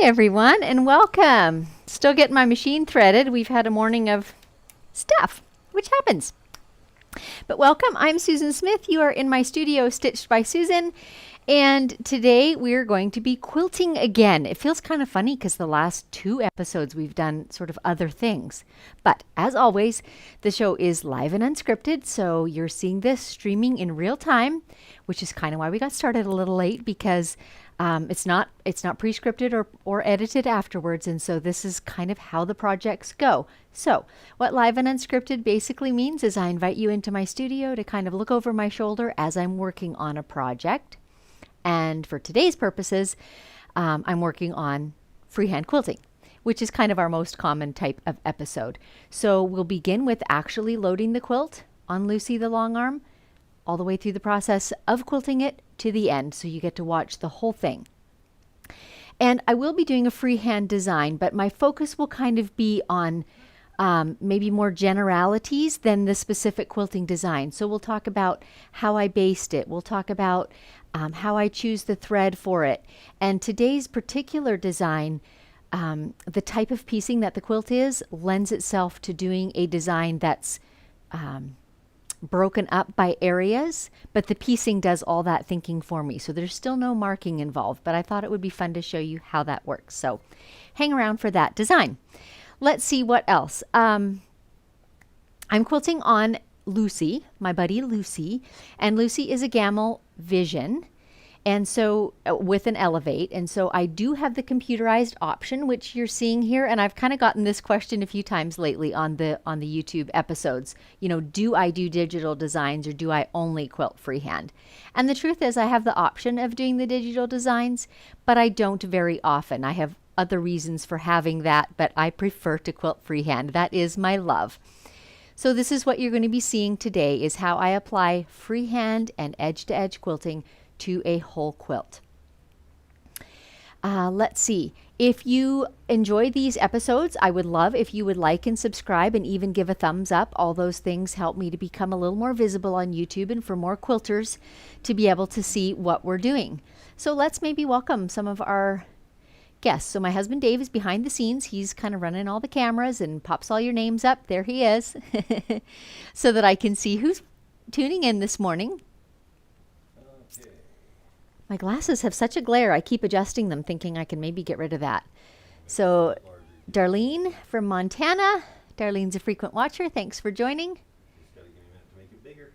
everyone, and welcome. Still getting my machine threaded. We've had a morning of stuff, which happens. But welcome. I'm Susan Smith. You are in my studio, Stitched by Susan. And today we're going to be quilting again. It feels kind of funny because the last 2 episodes we've done sort of other things. But as always, the show is live and unscripted, so you're seeing this streaming in real time, which is kind of why we got started a little late because it's not pre-scripted or edited afterwards, and so this is kind of how the projects go. So what live and unscripted basically means is I invite you into my studio to kind of look over my shoulder as I'm working on a project. And for today's purposes, I'm working on freehand quilting, which is kind of our most common type of episode. So we'll begin with actually loading the quilt on Lucy the long arm, all the way through the process of quilting it to the end. So you get to watch the whole thing. And I will be doing a freehand design, but my focus will kind of be on maybe more generalities than the specific quilting design. So we'll talk about how I baste it. We'll talk about how I choose the thread for it. And today's particular design, the type of piecing that the quilt is, lends itself to doing a design that's broken up by areas, but the piecing does all that thinking for me. So there's still no marking involved, but I thought it would be fun to show you how that works. So hang around for that design. Let's see what else. I'm quilting on Lucy, my buddy Lucy, and Lucy is a Gamel Vision, and so with an Elevate, and so I do have the computerized option, which you're seeing here, and I've kind of gotten this question a few times lately on the YouTube episodes. You know, do I do digital designs or do I only quilt freehand? And the truth is I have the option of doing the digital designs, but I don't very often. I have other reasons for having that, but I prefer to quilt freehand. That is my love. So this is what you're going to be seeing today, is how I apply freehand and edge-to-edge quilting to a whole quilt. Let's see. If you enjoy these episodes, I would love if you would like and subscribe and even give a thumbs up. All those things help me to become a little more visible on YouTube and for more quilters to be able to see what we're doing. So let's maybe welcome some of our guests. So my husband Dave is behind the scenes. He's kind of running all the cameras and pops all your names up. There he is. So that I can see who's tuning in this morning. Okay. My glasses have such a glare. I keep adjusting them thinking I can maybe get rid of that. So Darlene from Montana. Darlene's a frequent watcher. Thanks for joining. Just gotta give me a minute to make it bigger.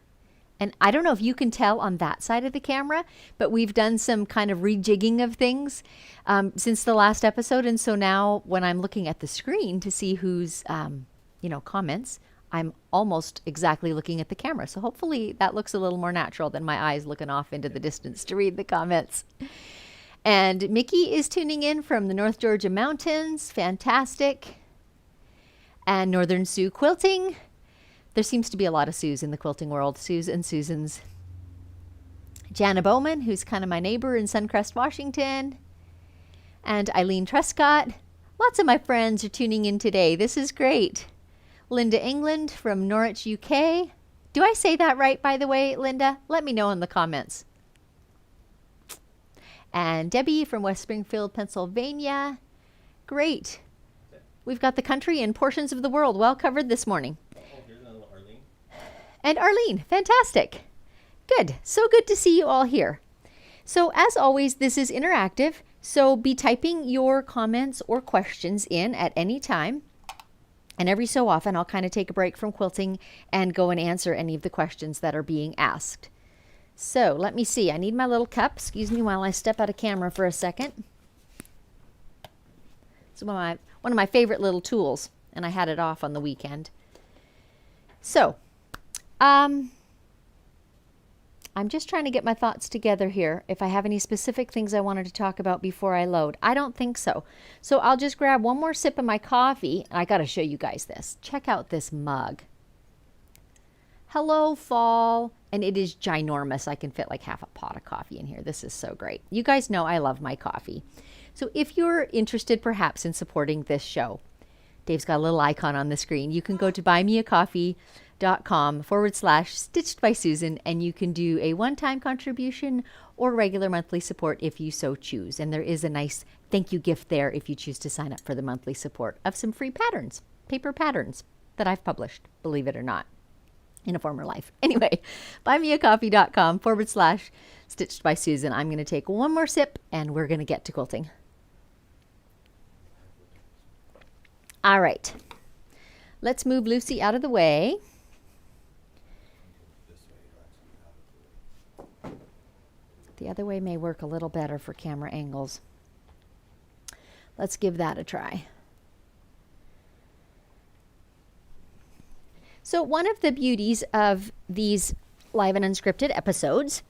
And I don't know if you can tell on that side of the camera, but we've done some kind of rejigging of things since the last episode. And so now when I'm looking at the screen to see who's, comments, I'm almost exactly looking at the camera. So hopefully that looks a little more natural than my eyes looking off into the distance to read the comments. And Mickey is tuning in from the North Georgia mountains. Fantastic. And Northern Sioux Quilting. There seems to be a lot of Sues in the quilting world. Sues and Susans. Jana Bowman, who's kind of my neighbor in Suncrest, Washington. And Eileen Truscott. Lots of my friends are tuning in today. This is great. Linda England from Norwich, UK. Do I say that right, by the way, Linda? Let me know in the comments. And Debbie from West Springfield, Pennsylvania. Great. We've got the country and portions of the world well covered this morning. And Arlene, fantastic. Good. So good to see you all here. So as always, this is interactive. So be typing your comments or questions in at any time. And every so often, I'll kind of take a break from quilting and go and answer any of the questions that are being asked. So let me see. I need my little cup. Excuse me while I step out of camera for a second. It's one of my favorite little tools, and I had it off on the weekend. So I'm just trying to get my thoughts together here. If I have any specific things I wanted to talk about before I load. I don't think so. So I'll just grab one more sip of my coffee. I got to show you guys this. Check out this mug. Hello, fall. And it is ginormous. I can fit like half a pot of coffee in here. This is so great. You guys know I love my coffee. So if you're interested perhaps in supporting this show, Dave's got a little icon on the screen. You can go to buymeacoffee.com/Stitched by Susan, and you can do a one-time contribution or regular monthly support if you so choose. And there is a nice thank you gift there if you choose to sign up for the monthly support of some free patterns, paper patterns that I've published, believe it or not, in a former life. Anyway, buymeacoffee.com/stitched by Susan. I'm going to take one more sip and we're going to get to quilting. All right. Let's move Lucy out of the way. The other way may work a little better for camera angles. Let's give that a try. So one of the beauties of these live and unscripted episodes,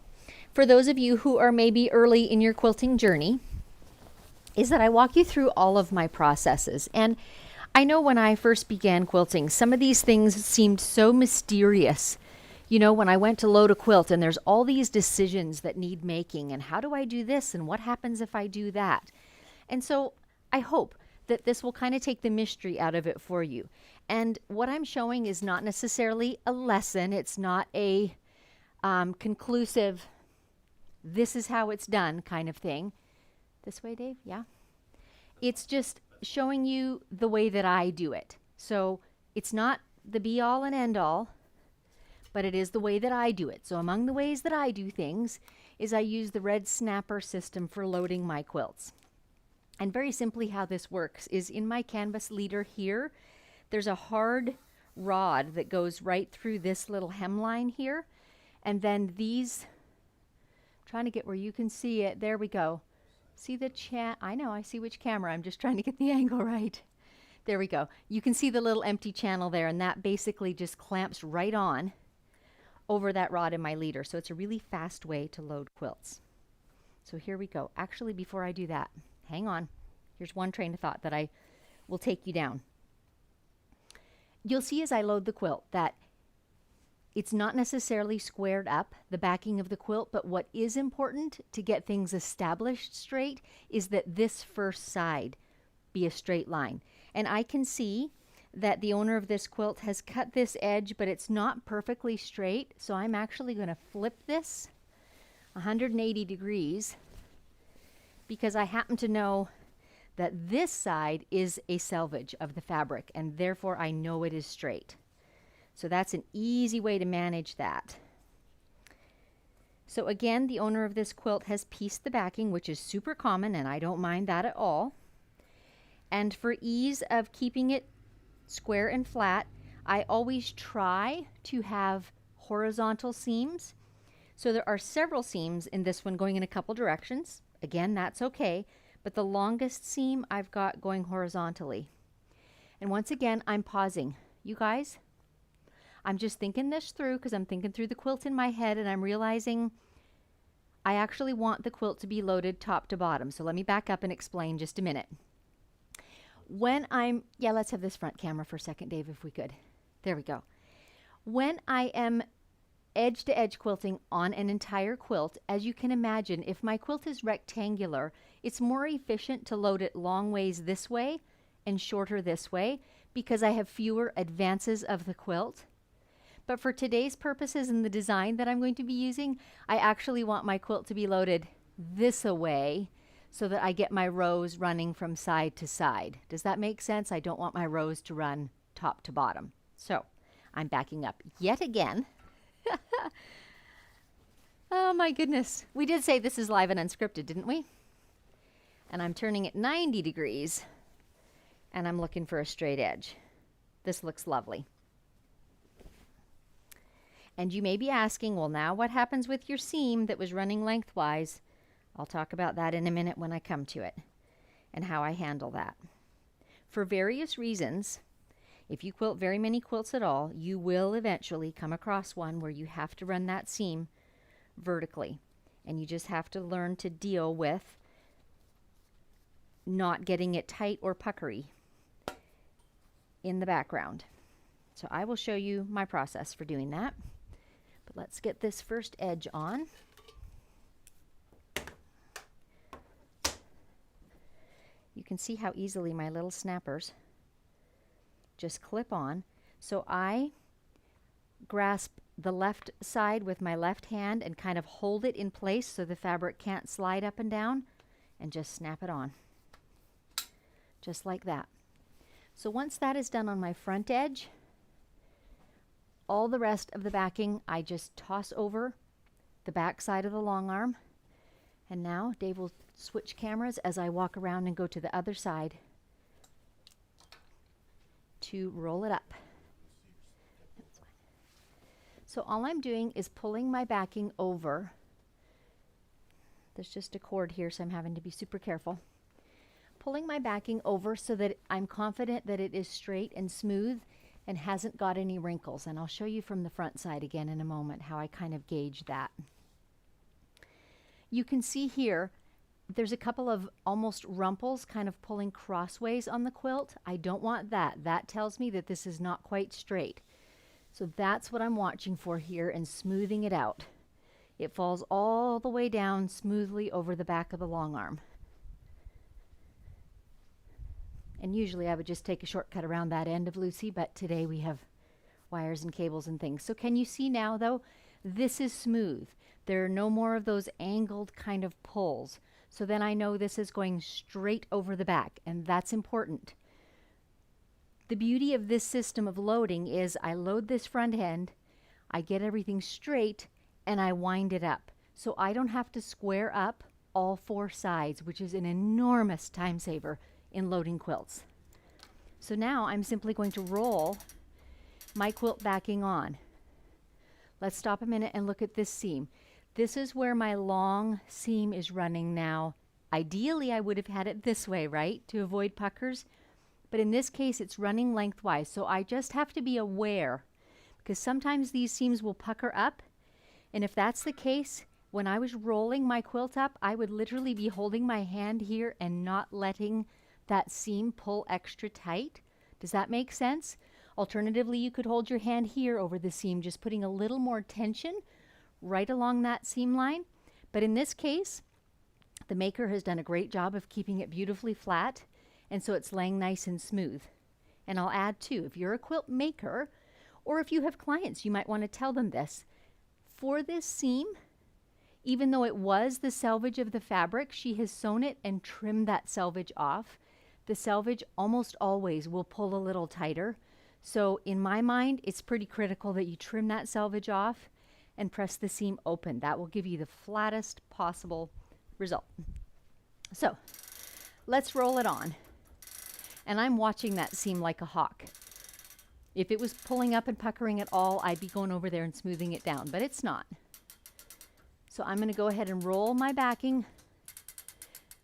for those of you who are maybe early in your quilting journey, is that I walk you through all of my processes. And I know when I first began quilting, some of these things seemed so mysterious. You know, when I went to load a quilt and there's all these decisions that need making, and how do I do this and what happens if I do that? And so I hope that this will kind of take the mystery out of it for you. And what I'm showing is not necessarily a lesson. It's not a conclusive, this is how it's done kind of thing. This way, Dave? Yeah. It's just showing you the way that I do it. So it's not the be all and end all, but it is the way that I do it. So among the ways that I do things is I use the red snapper system for loading my quilts. And very simply how this works is in my canvas leader here, there's a hard rod that goes right through this little hemline here. And then these, I'm trying to get where you can see it. There we go. See the I know, I see which camera. I'm just trying to get the angle right. There we go. You can see the little empty channel there, and that basically just clamps right on over that rod in my leader. So it's a really fast way to load quilts. So here we go. Actually, before I do that, hang on. Here's one train of thought that I will take you down. You'll see as I load the quilt that it's not necessarily squared up, the backing of the quilt, but what is important to get things established straight is that this first side be a straight line. And I can see that the owner of this quilt has cut this edge, but it's not perfectly straight. So I'm actually going to flip this 180 degrees because I happen to know that this side is a selvage of the fabric, and therefore I know it is straight. So that's an easy way to manage that. So again, the owner of this quilt has pieced the backing, which is super common, and I don't mind that at all. And for ease of keeping it square and flat, I always try to have horizontal seams. So there are several seams in this one going in a couple directions. Again, that's okay, but the longest seam I've got going horizontally. And once again, I'm pausing. You guys, I'm just thinking this through because I'm thinking through the quilt in my head, and I'm realizing I actually want the quilt to be loaded top to bottom. So let me back up and explain just a minute. Yeah, let's have this front camera for a second, Dave, if we could. There we go. When I am edge to edge quilting on an entire quilt, as you can imagine, if my quilt is rectangular, it's more efficient to load it long ways this way and shorter this way because I have fewer advances of the quilt. But for today's purposes and the design that I'm going to be using, I actually want my quilt to be loaded this way so that I get my rows running from side to side. Does that make sense? I don't want my rows to run top to bottom. So I'm backing up yet again. Oh my goodness. We did say this is live and unscripted, didn't we? And I'm turning it 90 degrees and I'm looking for a straight edge. This looks lovely. And you may be asking, well, now what happens with your seam that was running lengthwise? I'll talk about that in a minute when I come to it and how I handle that. For various reasons, if you quilt very many quilts at all, you will eventually come across one where you have to run that seam vertically. And you just have to learn to deal with not getting it tight or puckery in the background. So I will show you my process for doing that. But let's get this first edge on. You can see how easily my little snappers just clip on. So I grasp the left side with my left hand and kind of hold it in place so the fabric can't slide up and down, and just snap it on. Just like that. So once that is done on my front edge, all the rest of the backing I just toss over the back side of the long arm. And now Dave will switch cameras as I walk around and go to the other side to roll it up. So all I'm doing is pulling my backing over. There's just a cord here, so I'm having to be super careful. Pulling my backing over so that I'm confident that it is straight and smooth and hasn't got any wrinkles. And I'll show you from the front side again in a moment how I kind of gauge that. You can see here, there's a couple of almost rumples kind of pulling crossways on the quilt. I don't want that. That tells me that this is not quite straight. So that's what I'm watching for here and smoothing it out. It falls all the way down smoothly over the back of the long arm. And usually I would just take a shortcut around that end of Lucy, but today we have wires and cables and things. So can you see now though, this is smooth. There are no more of those angled kind of pulls. So then I know this is going straight over the back, and that's important. The beauty of this system of loading is I load this front end, I get everything straight, and I wind it up. So I don't have to square up all four sides, which is an enormous time saver in loading quilts. So now I'm simply going to roll my quilt backing on. Let's stop a minute and look at this seam. This is where my long seam is running now. Ideally, I would have had it this way, right, to avoid puckers. But in this case, it's running lengthwise. So I just have to be aware, because sometimes these seams will pucker up. And if that's the case, when I was rolling my quilt up, I would literally be holding my hand here and not letting that seam pull extra tight. Does that make sense? Alternatively, you could hold your hand here over the seam, just putting a little more tension right along that seam line. But in this case, the maker has done a great job of keeping it beautifully flat, and so it's laying nice and smooth. And I'll add too, if you're a quilt maker, or if you have clients, you might want to tell them this. For this seam, even though it was the selvage of the fabric, she has sewn it and trimmed that selvage off. The selvage almost always will pull a little tighter. So in my mind, it's pretty critical that you trim that selvage off and press the seam open. That will give you the flattest possible result. So let's roll it on. And I'm watching that seam like a hawk. If it was pulling up and puckering at all, I'd be going over there and smoothing it down, but it's not. So I'm going to go ahead and roll my backing.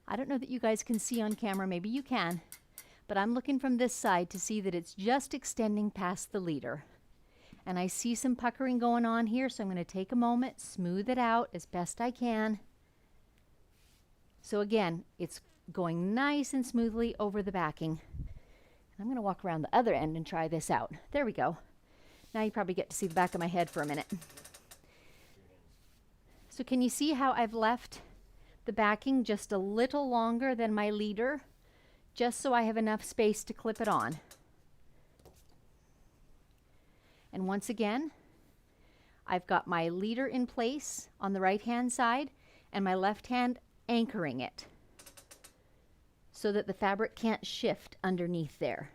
I don't know that you guys can see on camera, maybe you can, but I'm looking from this side to see that it's just extending past the leader. And I see some puckering going on here, so I'm going to take a moment, smooth it out as best I can. So again, it's going nice and smoothly over the backing. And I'm going to walk around the other end and try this out. There we go. Now you probably get to see the back of my head for a minute. So can you see how I've left the backing just a little longer than my leader, just so I have enough space to clip it on? And once again, I've got my leader in place on the right hand side and my left hand anchoring it so that the fabric can't shift underneath there.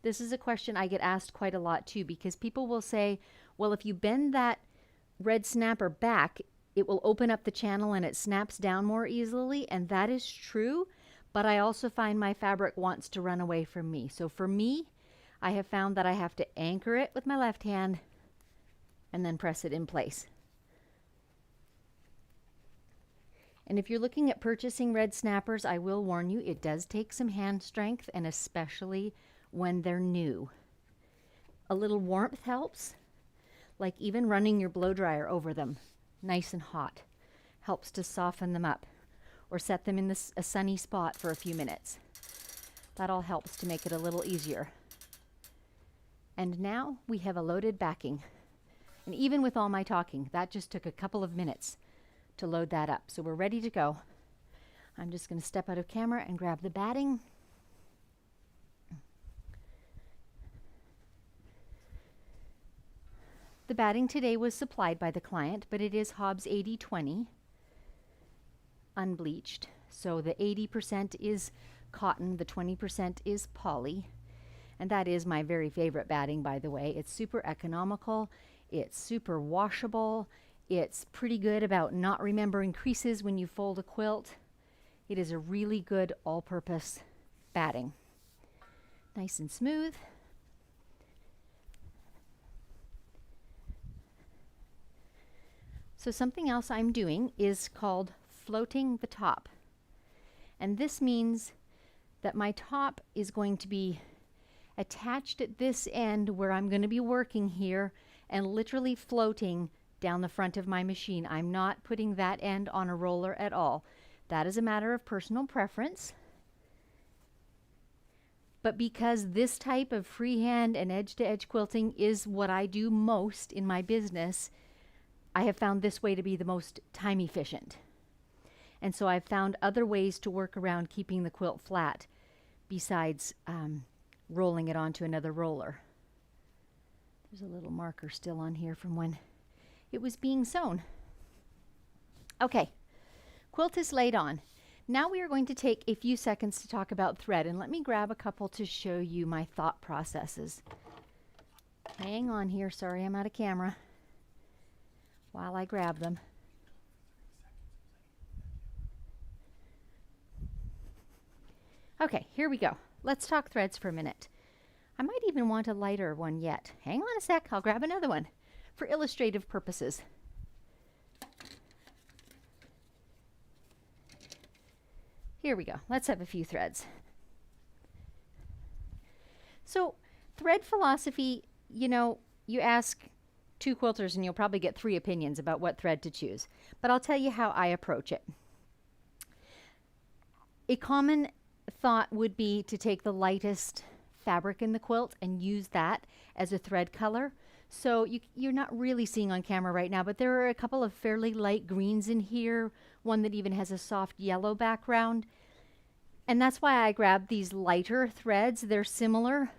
This is a question I get asked quite a lot too, because people will say, well, if you bend that red snapper back, it will open up the channel and it snaps down more easily. And that is true, but I also find my fabric wants to run away from me. So for me, I have found that I have to anchor it with my left hand and then press it in place. And if you're looking at purchasing red snappers, I will warn you, it does take some hand strength, and especially when they're new. A little warmth helps, like even running your blow dryer over them, nice and hot, helps to soften them up, or set them in a sunny spot for a few minutes. That all helps to make it a little easier. And now we have a loaded backing. And even with all my talking, that just took a couple of minutes to load that up. So we're ready to go. I'm just going to step out of camera and grab the batting. The batting today was supplied by the client, but it is Hobbs 80/20, unbleached. So the 80% is cotton, the 20% is poly. And that is my very favorite batting, by the way. It's super economical, it's super washable, it's pretty good about not remembering creases when you fold a quilt. It is a really good all-purpose batting. Nice and smooth. So something else I'm doing is called floating the top. And this means that my top is going to be attached at this end where I'm going to be working here and literally floating down the front of my machine. I'm not putting that end on a roller at all. That is a matter of personal preference. But because this type of freehand and edge-to-edge quilting is what I do most in my business, I have found this way to be the most time efficient. And so I've found other ways to work around keeping the quilt flat besides rolling it onto another roller. There's a little marker still on here from when it was being sewn. Okay, quilt is laid on. Now we are going to take a few seconds to talk about thread, and let me grab a couple to show you my thought processes. Hang on here, sorry I'm out of camera while I grab them. Okay, here we go. Let's talk threads for a minute. I might even want a lighter one yet. Hang on a sec, I'll grab another one for illustrative purposes. Here we go. Let's have a few threads. So, thread philosophy, you know, you ask two quilters and you'll probably get 3 opinions about what thread to choose. But I'll tell you how I approach it. A common thought would be to take the lightest fabric in the quilt and use that as a thread color. So you're not really seeing on camera right now, but there are a couple of fairly light greens in here, one that even has a soft yellow background. And that's why I grabbed these lighter threads. They're similar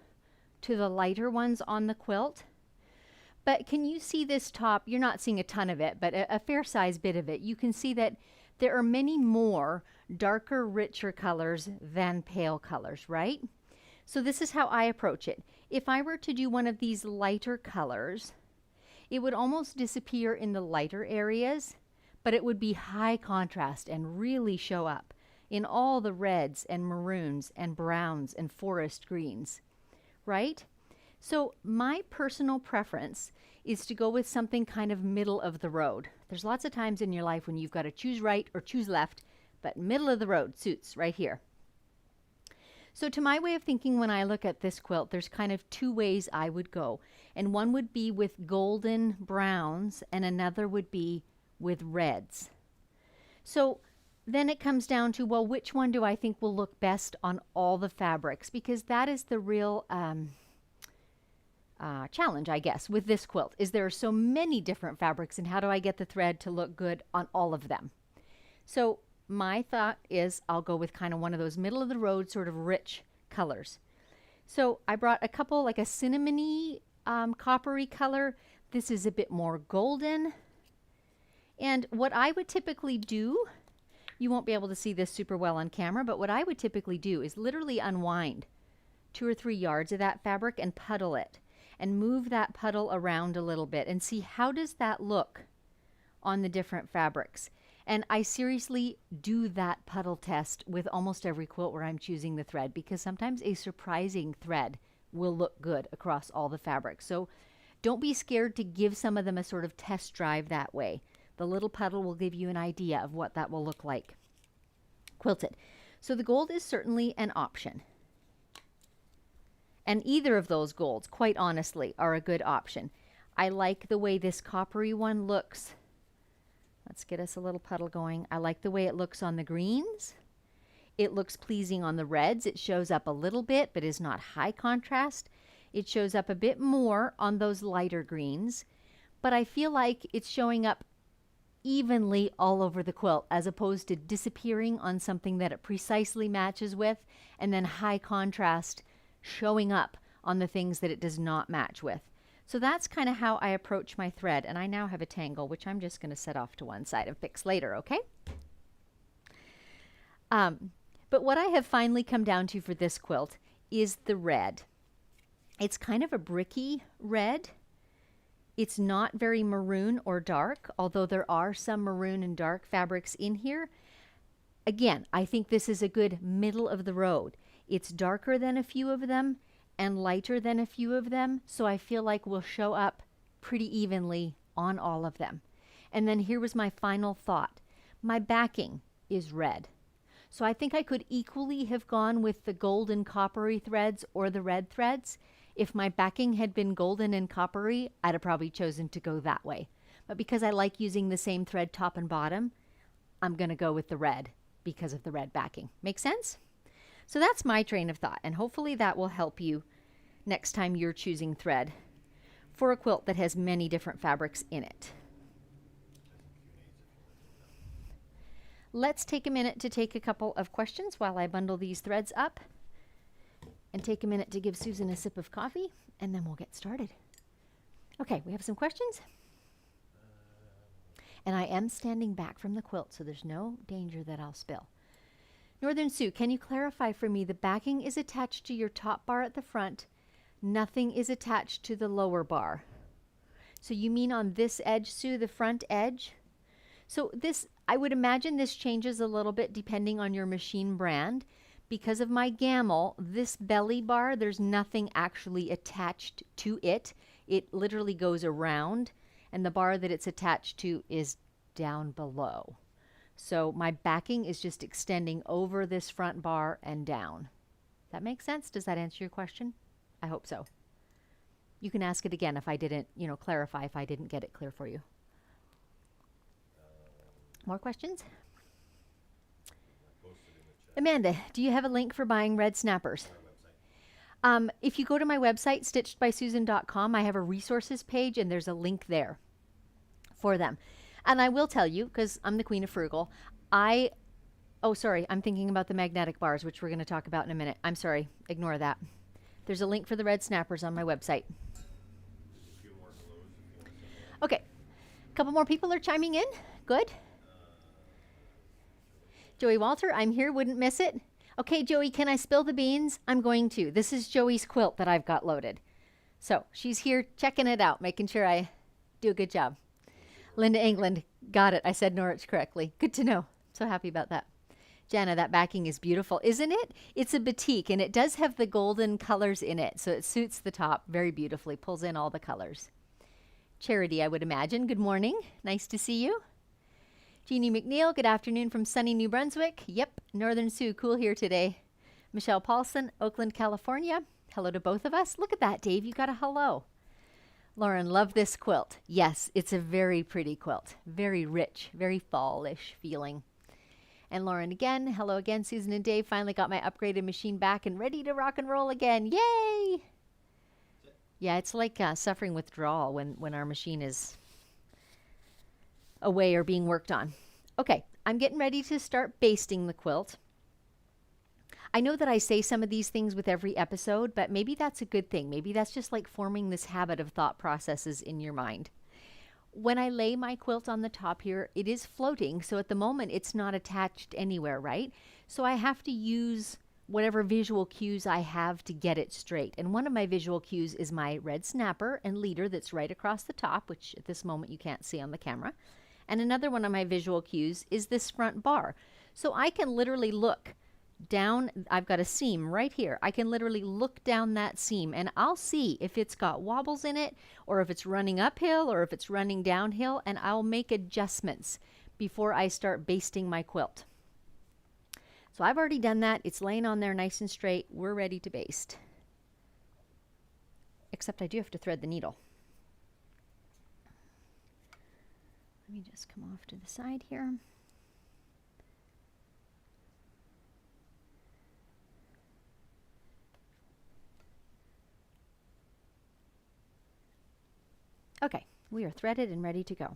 to the lighter ones on the quilt. But can you see this top? You're not seeing a ton of it, but a fair size bit of it. You can see that there are many more darker, richer colors than pale colors, right? So this is how I approach it. If I were to do one of these lighter colors, it would almost disappear in the lighter areas, but it would be high contrast and really show up in all the reds and maroons and browns and forest greens, right? So my personal preference is to go with something kind of middle of the road. There's lots of times in your life when you've got to choose right or choose left, but middle of the road suits right here. So to my way of thinking, when I look at this quilt, there's kind of 2 ways I would go. And one would be with golden browns and another would be with reds. So then it comes down to, well, which one do I think will look best on all the fabrics? Because that is the real challenge, I guess, with this quilt, is there are so many different fabrics, and how do I get the thread to look good on all of them? So my thought is I'll go with kind of one of those middle of the road sort of rich colors. So I brought a couple, like a cinnamony coppery color. This is a bit more golden. And what I would typically do, you won't be able to see this super well on camera, but what I would typically do is literally unwind 2 or 3 yards of that fabric and puddle it and move that puddle around a little bit and see how does that look on the different fabrics. And I seriously do that puddle test with almost every quilt where I'm choosing the thread, because sometimes a surprising thread will look good across all the fabrics. So don't be scared to give some of them a sort of test drive that way. The little puddle will give you an idea of what that will look like quilted. So the gold is certainly an option. And either of those golds, quite honestly, are a good option. I like the way this coppery one looks. Let's get us a little puddle going. I like the way it looks on the greens. It looks pleasing on the reds. It shows up a little bit, but is not high contrast. It shows up a bit more on those lighter greens, but I feel like it's showing up evenly all over the quilt, as opposed to disappearing on something that it precisely matches with, and then high contrast showing up on the things that it does not match with. So that's kind of how I approach my thread. And I now have a tangle, which I'm just going to set off to one side and fix later, okay? But what I have finally come down to for this quilt is the red. It's kind of a bricky red. It's not very maroon or dark, although there are some maroon and dark fabrics in here. Again, I think this is a good middle of the road. It's darker than a few of them and lighter than a few of them, so I feel like we'll show up pretty evenly on all of them. And then here was my final thought. My backing is red. So I think I could equally have gone with the golden coppery threads or the red threads. If my backing had been golden and coppery, I'd have probably chosen to go that way. But because I like using the same thread top and bottom, I'm going to go with the red because of the red backing. Make sense? So that's my train of thought, and hopefully that will help you next time you're choosing thread for a quilt that has many different fabrics in it. Let's take a minute to take a couple of questions while I bundle these threads up, and take a minute to give Susan a sip of coffee, and then we'll get started. Okay, we have some questions. And I am standing back from the quilt, so there's no danger that I'll spill. Northern Sue, can you clarify for me, the backing is attached to your top bar at the front, nothing is attached to the lower bar. So you mean on this edge, Sue, the front edge? So this, I would imagine this changes a little bit depending on your machine brand. Because of my Gamel, this belly bar, there's nothing actually attached to it. It literally goes around, and the bar that it's attached to is down below. So my backing is just extending over this front bar and down. That makes sense? Does that answer your question? I hope so. You can ask it again if I didn't, clarify if I didn't get it clear for you. More questions? Amanda, do you have a link for buying red snappers? If you go to my website, stitchedbysusan.com, I have a resources page, and there's a link there for them. And I will tell you, because I'm the queen of frugal, I'm thinking about the magnetic bars, which we're going to talk about in a minute. I'm sorry, ignore that. There's a link for the red snappers on my website. Okay, a couple more people are chiming in. Good. Joey Walter, I'm here, wouldn't miss it. Okay, Joey, can I spill the beans? I'm going to. This is Joey's quilt that I've got loaded. So she's here checking it out, making sure I do a good job. Linda England, got it. I said Norwich correctly. Good to know. So happy about that. Jana, that backing is beautiful, isn't it? It's a batik, and it does have the golden colors in it, so it suits the top very beautifully, pulls in all the colors. Charity, I would imagine. Good morning. Nice to see you. Jeannie McNeil, good afternoon from sunny New Brunswick. Yep, Northern Sioux, cool here today. Michelle Paulson, Oakland, California. Hello to both of us. Look at that, Dave. You got a hello. Lauren, love this quilt. Yes, it's a very pretty quilt. Very rich, very fall-ish feeling. And Lauren again. Hello again, Susan and Dave. Finally got my upgraded machine back and ready to rock and roll again. Yay! Yeah, it's like suffering withdrawal when our machine is away or being worked on. Okay, I'm getting ready to start basting the quilt. I know that I say some of these things with every episode, but maybe that's a good thing. Maybe that's just like forming this habit of thought processes in your mind. When I lay my quilt on the top here, it is floating, so at the moment it's not attached anywhere, right? So I have to use whatever visual cues I have to get it straight. And one of my visual cues is my red snapper and leader that's right across the top, which at this moment you can't see on the camera. And another one of my visual cues is this front bar. So I can literally look down, I've got a seam right here. I can literally look down that seam and I'll see if it's got wobbles in it, or if it's running uphill, or if it's running downhill, and I'll make adjustments before I start basting my quilt. So I've already done that. It's laying on there nice and straight. We're ready to baste. Except I do have to thread the needle. Let me just come off to the side here. Okay, we are threaded and ready to go.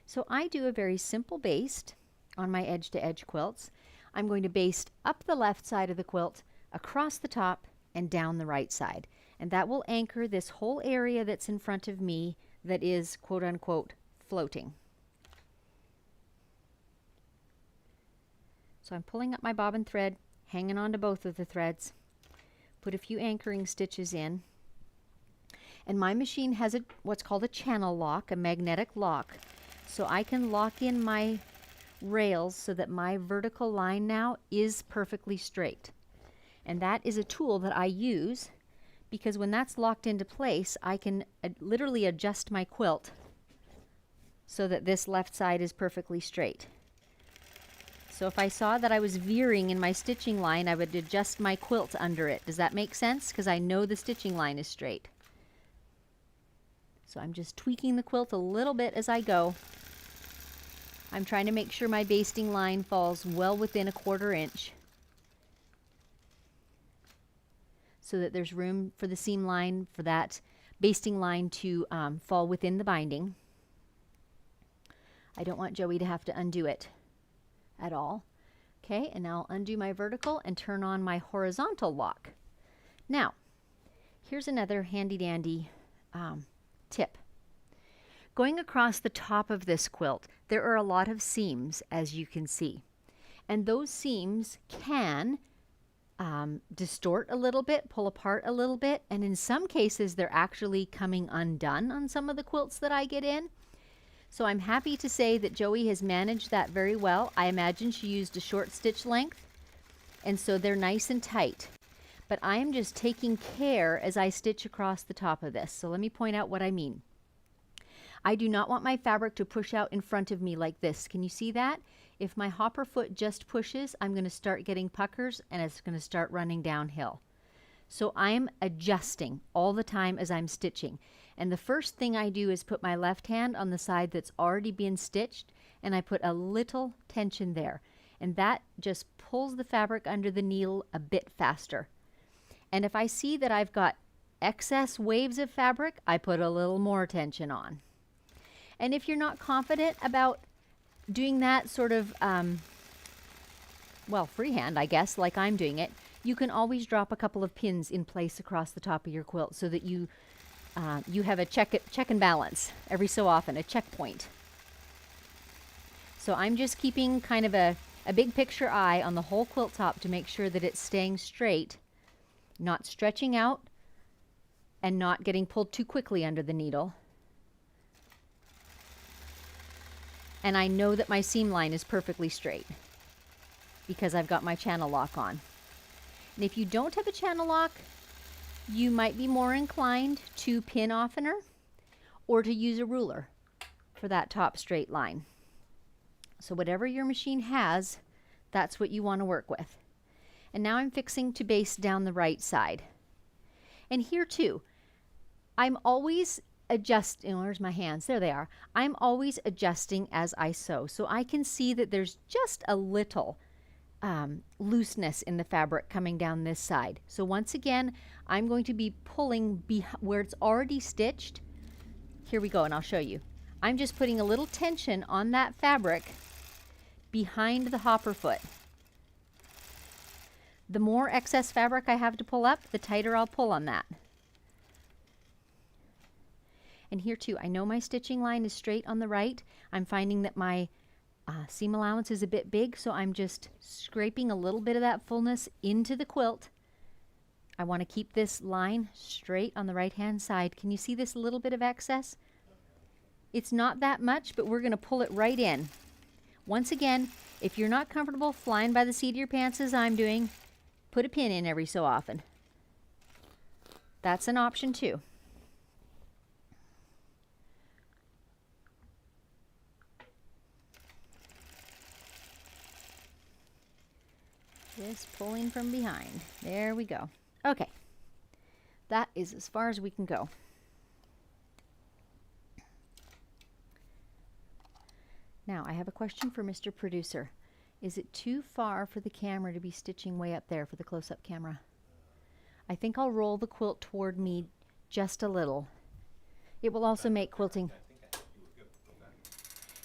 So I do a very simple baste on my edge-to-edge quilts. I'm going to baste up the left side of the quilt, across the top, and down the right side. And that will anchor this whole area that's in front of me that is quote unquote floating. So I'm pulling up my bobbin thread, hanging on to both of the threads, put a few anchoring stitches in. And my machine has what's called a channel lock, a magnetic lock. So I can lock in my rails so that my vertical line now is perfectly straight. And that is a tool that I use because when that's locked into place, I can literally adjust my quilt so that this left side is perfectly straight. So if I saw that I was veering in my stitching line, I would adjust my quilt under it. Does that make sense? Because I know the stitching line is straight. So I'm just tweaking the quilt a little bit as I go. I'm trying to make sure my basting line falls well within 1/4 inch so that there's room for the seam line, for that basting line to fall within the binding. I don't want Joey to have to undo it at all. Okay, and now I'll undo my vertical and turn on my horizontal lock. Now, here's another handy dandy tip. Going across the top of this quilt, there are a lot of seams, as you can see. And those seams can distort a little bit, pull apart a little bit, and in some cases they're actually coming undone on some of the quilts that I get in. So I'm happy to say that Joey has managed that very well. I imagine she used a short stitch length, and so they're nice and tight. But I am just taking care as I stitch across the top of this. So let me point out what I mean. I do not want my fabric to push out in front of me like this. Can you see that? If my hopper foot just pushes, I'm going to start getting puckers and it's going to start running downhill. So I'm adjusting all the time as I'm stitching. And the first thing I do is put my left hand on the side that's already been stitched and I put a little tension there. And that just pulls the fabric under the needle a bit faster. And if I see that I've got excess waves of fabric, I put a little more tension on. And if you're not confident about doing that sort of, well, freehand, I guess, like I'm doing it, you can always drop a couple of pins in place across the top of your quilt so that you have a check and balance every so often, a checkpoint. So I'm just keeping kind of a big picture eye on the whole quilt top to make sure that it's staying straight, not stretching out, and not getting pulled too quickly under the needle. And I know that my seam line is perfectly straight because I've got my channel lock on. And if you don't have a channel lock, you might be more inclined to pin oftener or to use a ruler for that top straight line. So whatever your machine has, that's what you want to work with. And now I'm fixing to baste down the right side. And here too, I'm always adjusting. Where's my hands? There they are. I'm always adjusting as I sew. So I can see that there's just a little looseness in the fabric coming down this side. So once again, I'm going to be pulling where it's already stitched. Here we go, and I'll show you. I'm just putting a little tension on that fabric behind the hopper foot. The more excess fabric I have to pull up, the tighter I'll pull on that. And here too, I know my stitching line is straight on the right. I'm finding that my seam allowance is a bit big, so I'm just scraping a little bit of that fullness into the quilt. I want to keep this line straight on the right hand side. Can you see this little bit of excess? It's not that much, but we're going to pull it right in. Once again, if you're not comfortable flying by the seat of your pants as I'm doing, put a pin in every so often. That's an option too. Just pulling from behind. There we go. Okay. That is as far as we can go. Now, I have a question for Mr. Producer. Is it too far for the camera to be stitching way up there for the close-up camera? I think I'll roll the quilt toward me just a little. It will also make quilting...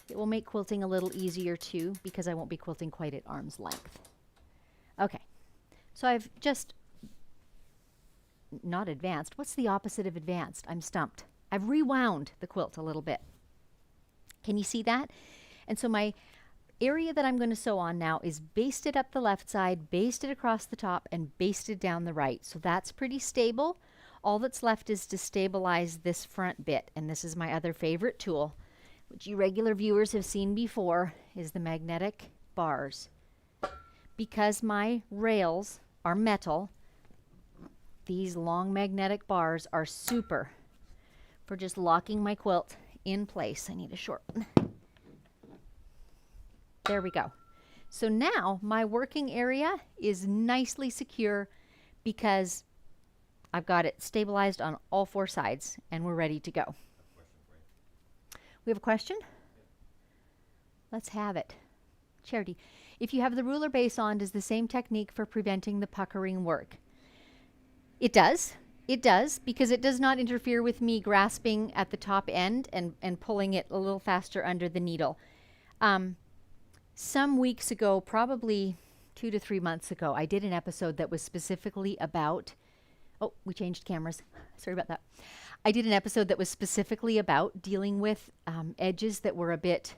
It will make quilting a little easier too, because I won't be quilting quite at arm's length. Okay, so I've just not advanced. What's the opposite of advanced? I'm stumped. I've rewound the quilt a little bit. Can you see that? And so my area that I'm going to sew on now is basted up the left side, basted across the top, and basted down the right. So that's pretty stable. All that's left is to stabilize this front bit. And this is my other favorite tool, which you regular viewers have seen before, is the magnetic bars. Because my rails are metal, these long magnetic bars are super for just locking my quilt in place. I need a short one. There we go. So now my working area is nicely secure because I've got it stabilized on all four sides and we're ready to go. We have a question? Let's have it. Charity, if you have the ruler base on, does the same technique for preventing the puckering work? It does. It does, because it does not interfere with me grasping at the top end and pulling it a little faster under the needle. Some weeks ago, probably 2 to 3 months ago, I did an episode that was specifically about, oh, we changed cameras. Sorry about that. I did an episode that was specifically about dealing with edges that were a bit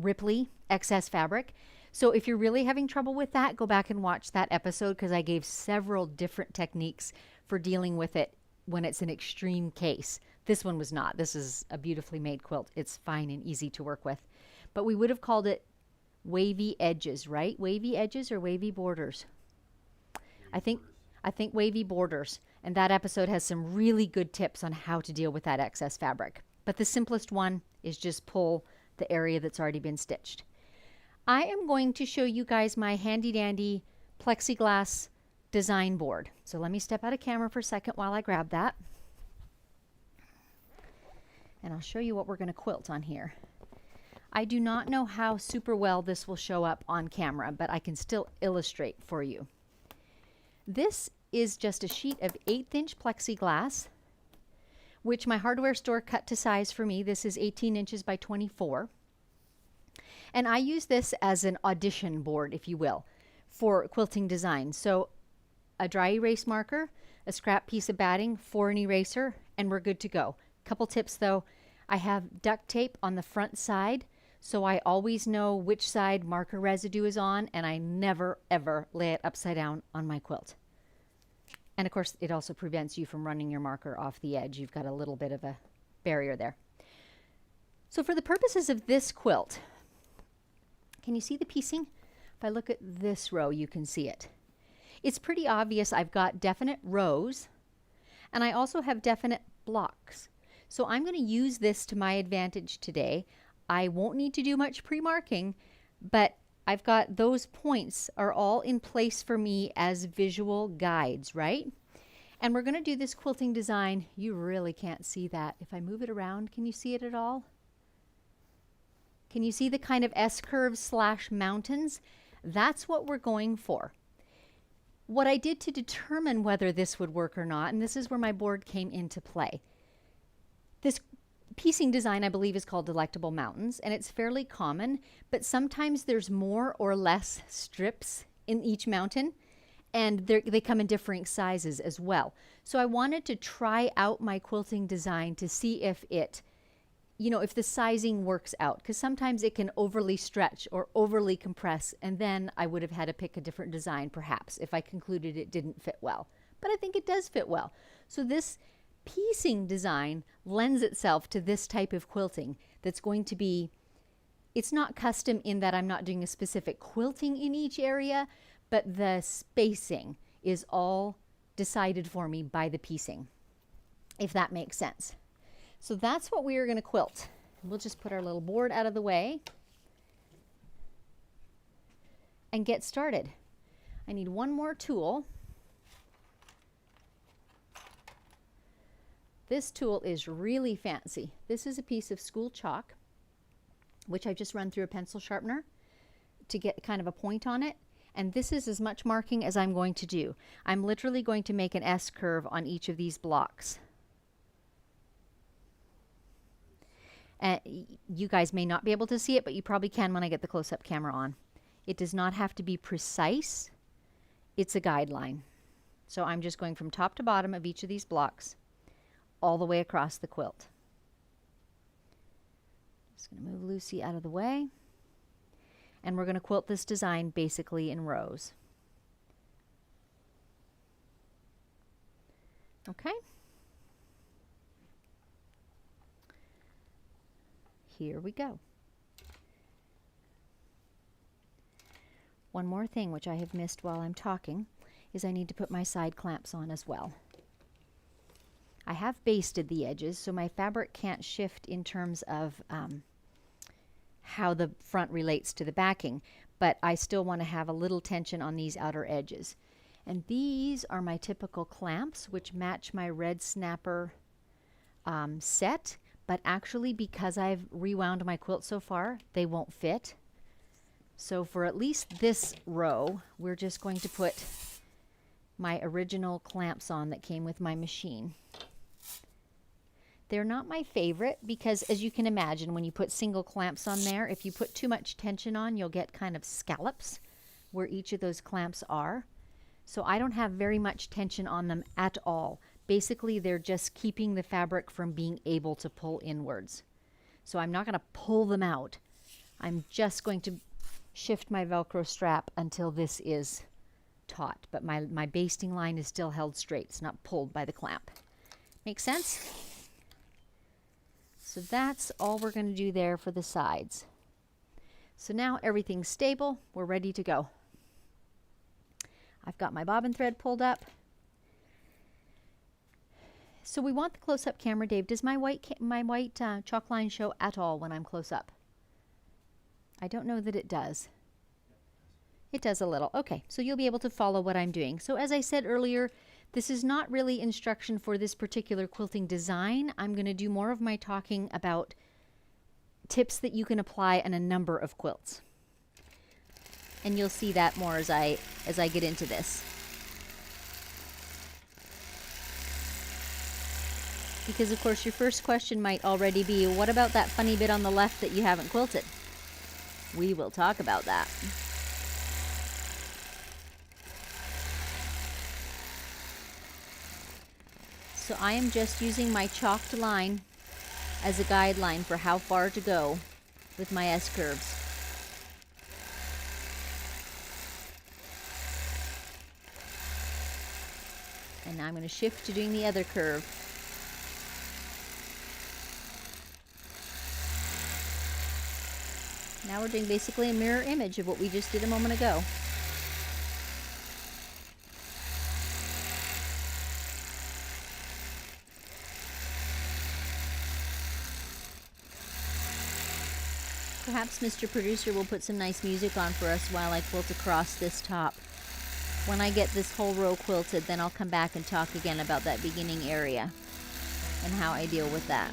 ripply, excess fabric. So if you're really having trouble with that, go back and watch that episode because I gave several different techniques for dealing with it when it's an extreme case. This one was not. This is a beautifully made quilt. It's fine and easy to work with. But we would have called it wavy edges, right? Wavy edges or wavy borders? I think wavy borders. And that episode has some really good tips on how to deal with that excess fabric. But the simplest one is just pull the area that's already been stitched. I am going to show you guys my handy dandy plexiglass design board. So let me step out of camera for a second while I grab that. And I'll show you what we're going to quilt on here. I do not know how super well this will show up on camera, but I can still illustrate for you. This is just a sheet of 1/8" plexiglass, which my hardware store cut to size for me. This is 18 inches by 24. And I use this as an audition board, if you will, for quilting design. So a dry erase marker, a scrap piece of batting for an eraser, and we're good to go. Couple tips though. I have duct tape on the front side, so I always know which side marker residue is on, and I never ever lay it upside down on my quilt. And of course, it also prevents you from running your marker off the edge. You've got a little bit of a barrier there. So for the purposes of this quilt, can you see the piecing? If I look at this row, you can see it. It's pretty obvious I've got definite rows, and I also have definite blocks. So I'm going to use this to my advantage today. I won't need to do much pre-marking, but I've got those points are all in place for me as visual guides, right? And we're going to do this quilting design. You really can't see that. If I move it around, can you see it at all? Can you see the kind of S-curves / mountains? That's what we're going for. What I did to determine whether this would work or not, and this is where my board came into play. This piecing design, I believe, is called Delectable Mountains, and it's fairly common, but sometimes there's more or less strips in each mountain, and they come in differing sizes as well. So I wanted to try out my quilting design to see if it, if the sizing works out, because sometimes it can overly stretch or overly compress, and then I would have had to pick a different design perhaps if I concluded it didn't fit well. But I think it does fit well. So this piecing design lends itself to this type of quilting that's going to be, it's not custom in that I'm not doing a specific quilting in each area, but the spacing is all decided for me by the piecing, if that makes sense. So that's what we are going to quilt. We'll just put our little board out of the way and get started. I need one more tool. This tool is really fancy. This is a piece of school chalk, which I've just run through a pencil sharpener to get kind of a point on it. And this is as much marking as I'm going to do. I'm literally going to make an S curve on each of these blocks. You guys may not be able to see it, but you probably can when I get the close-up camera on. It does not have to be precise. It's a guideline. So I'm just going from top to bottom of each of these blocks all the way across the quilt. Just going to move Lucy out of the way. And we're going to quilt this design basically in rows. Okay. Here we go. One more thing which I have missed while I'm talking is I need to put my side clamps on as well. I have basted the edges, so my fabric can't shift in terms of how the front relates to the backing, but I still want to have a little tension on these outer edges. And these are my typical clamps, which match my red snapper set, but actually because I've rewound my quilt so far, they won't fit. So for at least this row, we're just going to put my original clamps on that came with my machine. They're not my favorite because, as you can imagine, when you put single clamps on there, if you put too much tension on, you'll get kind of scallops where each of those clamps are. So I don't have very much tension on them at all. Basically, they're just keeping the fabric from being able to pull inwards. So I'm not going to pull them out. I'm just going to shift my Velcro strap until this is taut. But my basting line is still held straight. It's not pulled by the clamp. Make sense? So that's all we're going to do there for the sides. So now everything's stable. We're ready to go. I've got my bobbin thread pulled up. So we want the close-up camera, Dave. Does my white chalk line show at all when I'm close up? I don't know that it does. It does a little. Okay, so you'll be able to follow what I'm doing. So as I said earlier, this is not really instruction for this particular quilting design. I'm going to do more of my talking about tips that you can apply on a number of quilts. And you'll see that more as I get into this. Because of course your first question might already be, what about that funny bit on the left that you haven't quilted? We will talk about that. So I am just using my chalked line as a guideline for how far to go with my S-curves. And now I'm going to shift to doing the other curve. Now we're doing basically a mirror image of what we just did a moment ago. Perhaps Mr. Producer will put some nice music on for us while I quilt across this top. When I get this whole row quilted, then I'll come back and talk again about that beginning area and how I deal with that.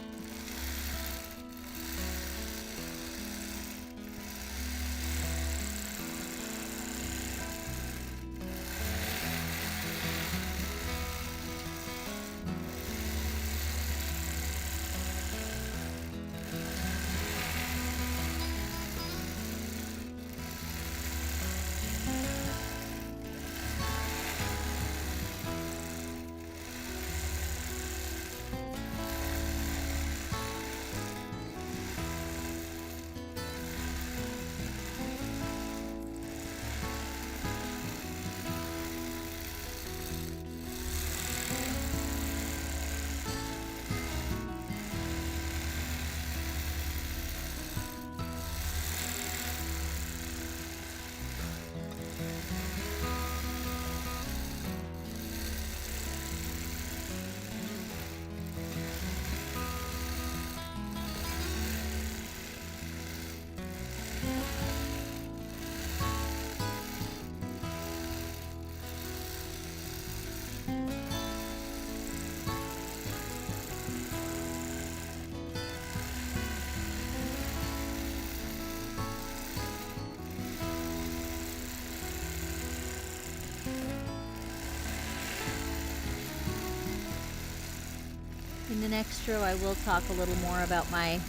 In the next row, I will talk a little more about my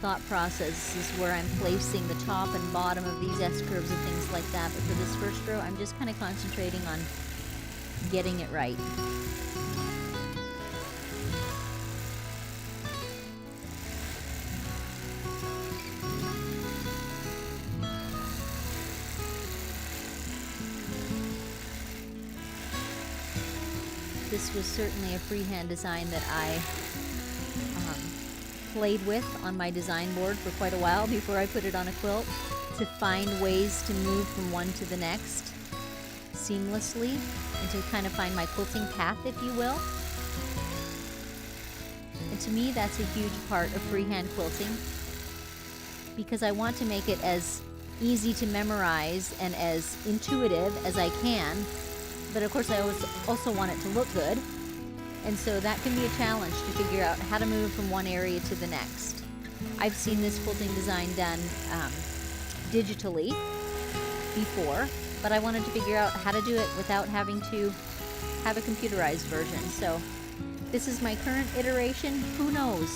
thought process. This is where I'm placing the top and bottom of these S-curves and things like that. But for this first row, I'm just kind of concentrating on getting it right. This was certainly a freehand design that I played with on my design board for quite a while before I put it on a quilt, to find ways to move from one to the next seamlessly and to kind of find my quilting path, if you will. And to me, that's a huge part of freehand quilting, because I want to make it as easy to memorize and as intuitive as I can. But of course, I also want it to look good. And so that can be a challenge to figure out how to move from one area to the next. I've seen this quilting design done digitally before, but I wanted to figure out how to do it without having to have a computerized version. So this is my current iteration. Who knows?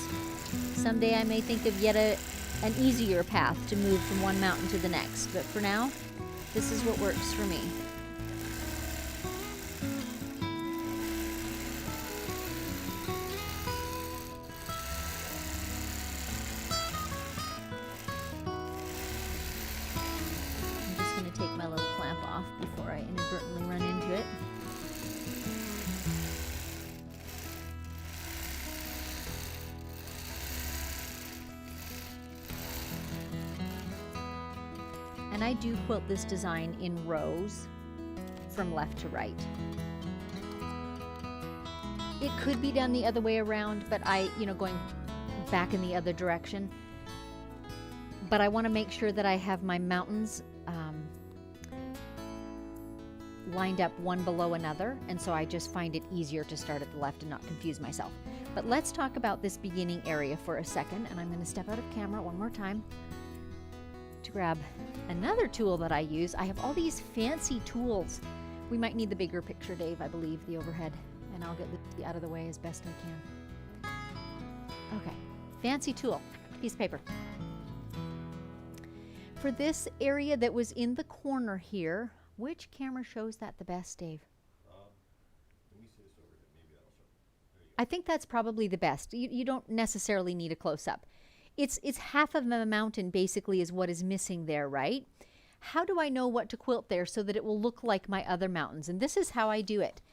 Someday I may think of yet an easier path to move from one mountain to the next. But for now, this is what works for me. Take my little clamp off before I inadvertently run into it. And I do quilt this design in rows from left to right. It could be done the other way around, but going back in the other direction. But I want to make sure that I have my mountains lined up one below another, and so I just find it easier to start at the left and not confuse myself. But let's talk about this beginning area for a second, and I'm going to step out of camera one more time to grab another tool that I use. I have all these fancy tools. We might need the bigger picture, Dave, I believe, the overhead, and I'll get this out of the way as best I can. Okay, fancy tool, piece of paper. For this area that was in the corner here, which camera shows that the best, Dave? Let me see this over here. Maybe that'll show. There you go. I think that's probably the best. You don't necessarily need a close-up. It's half of a mountain basically is what is missing there, right? How do I know what to quilt there so that it will look like my other mountains? And this is how I do it.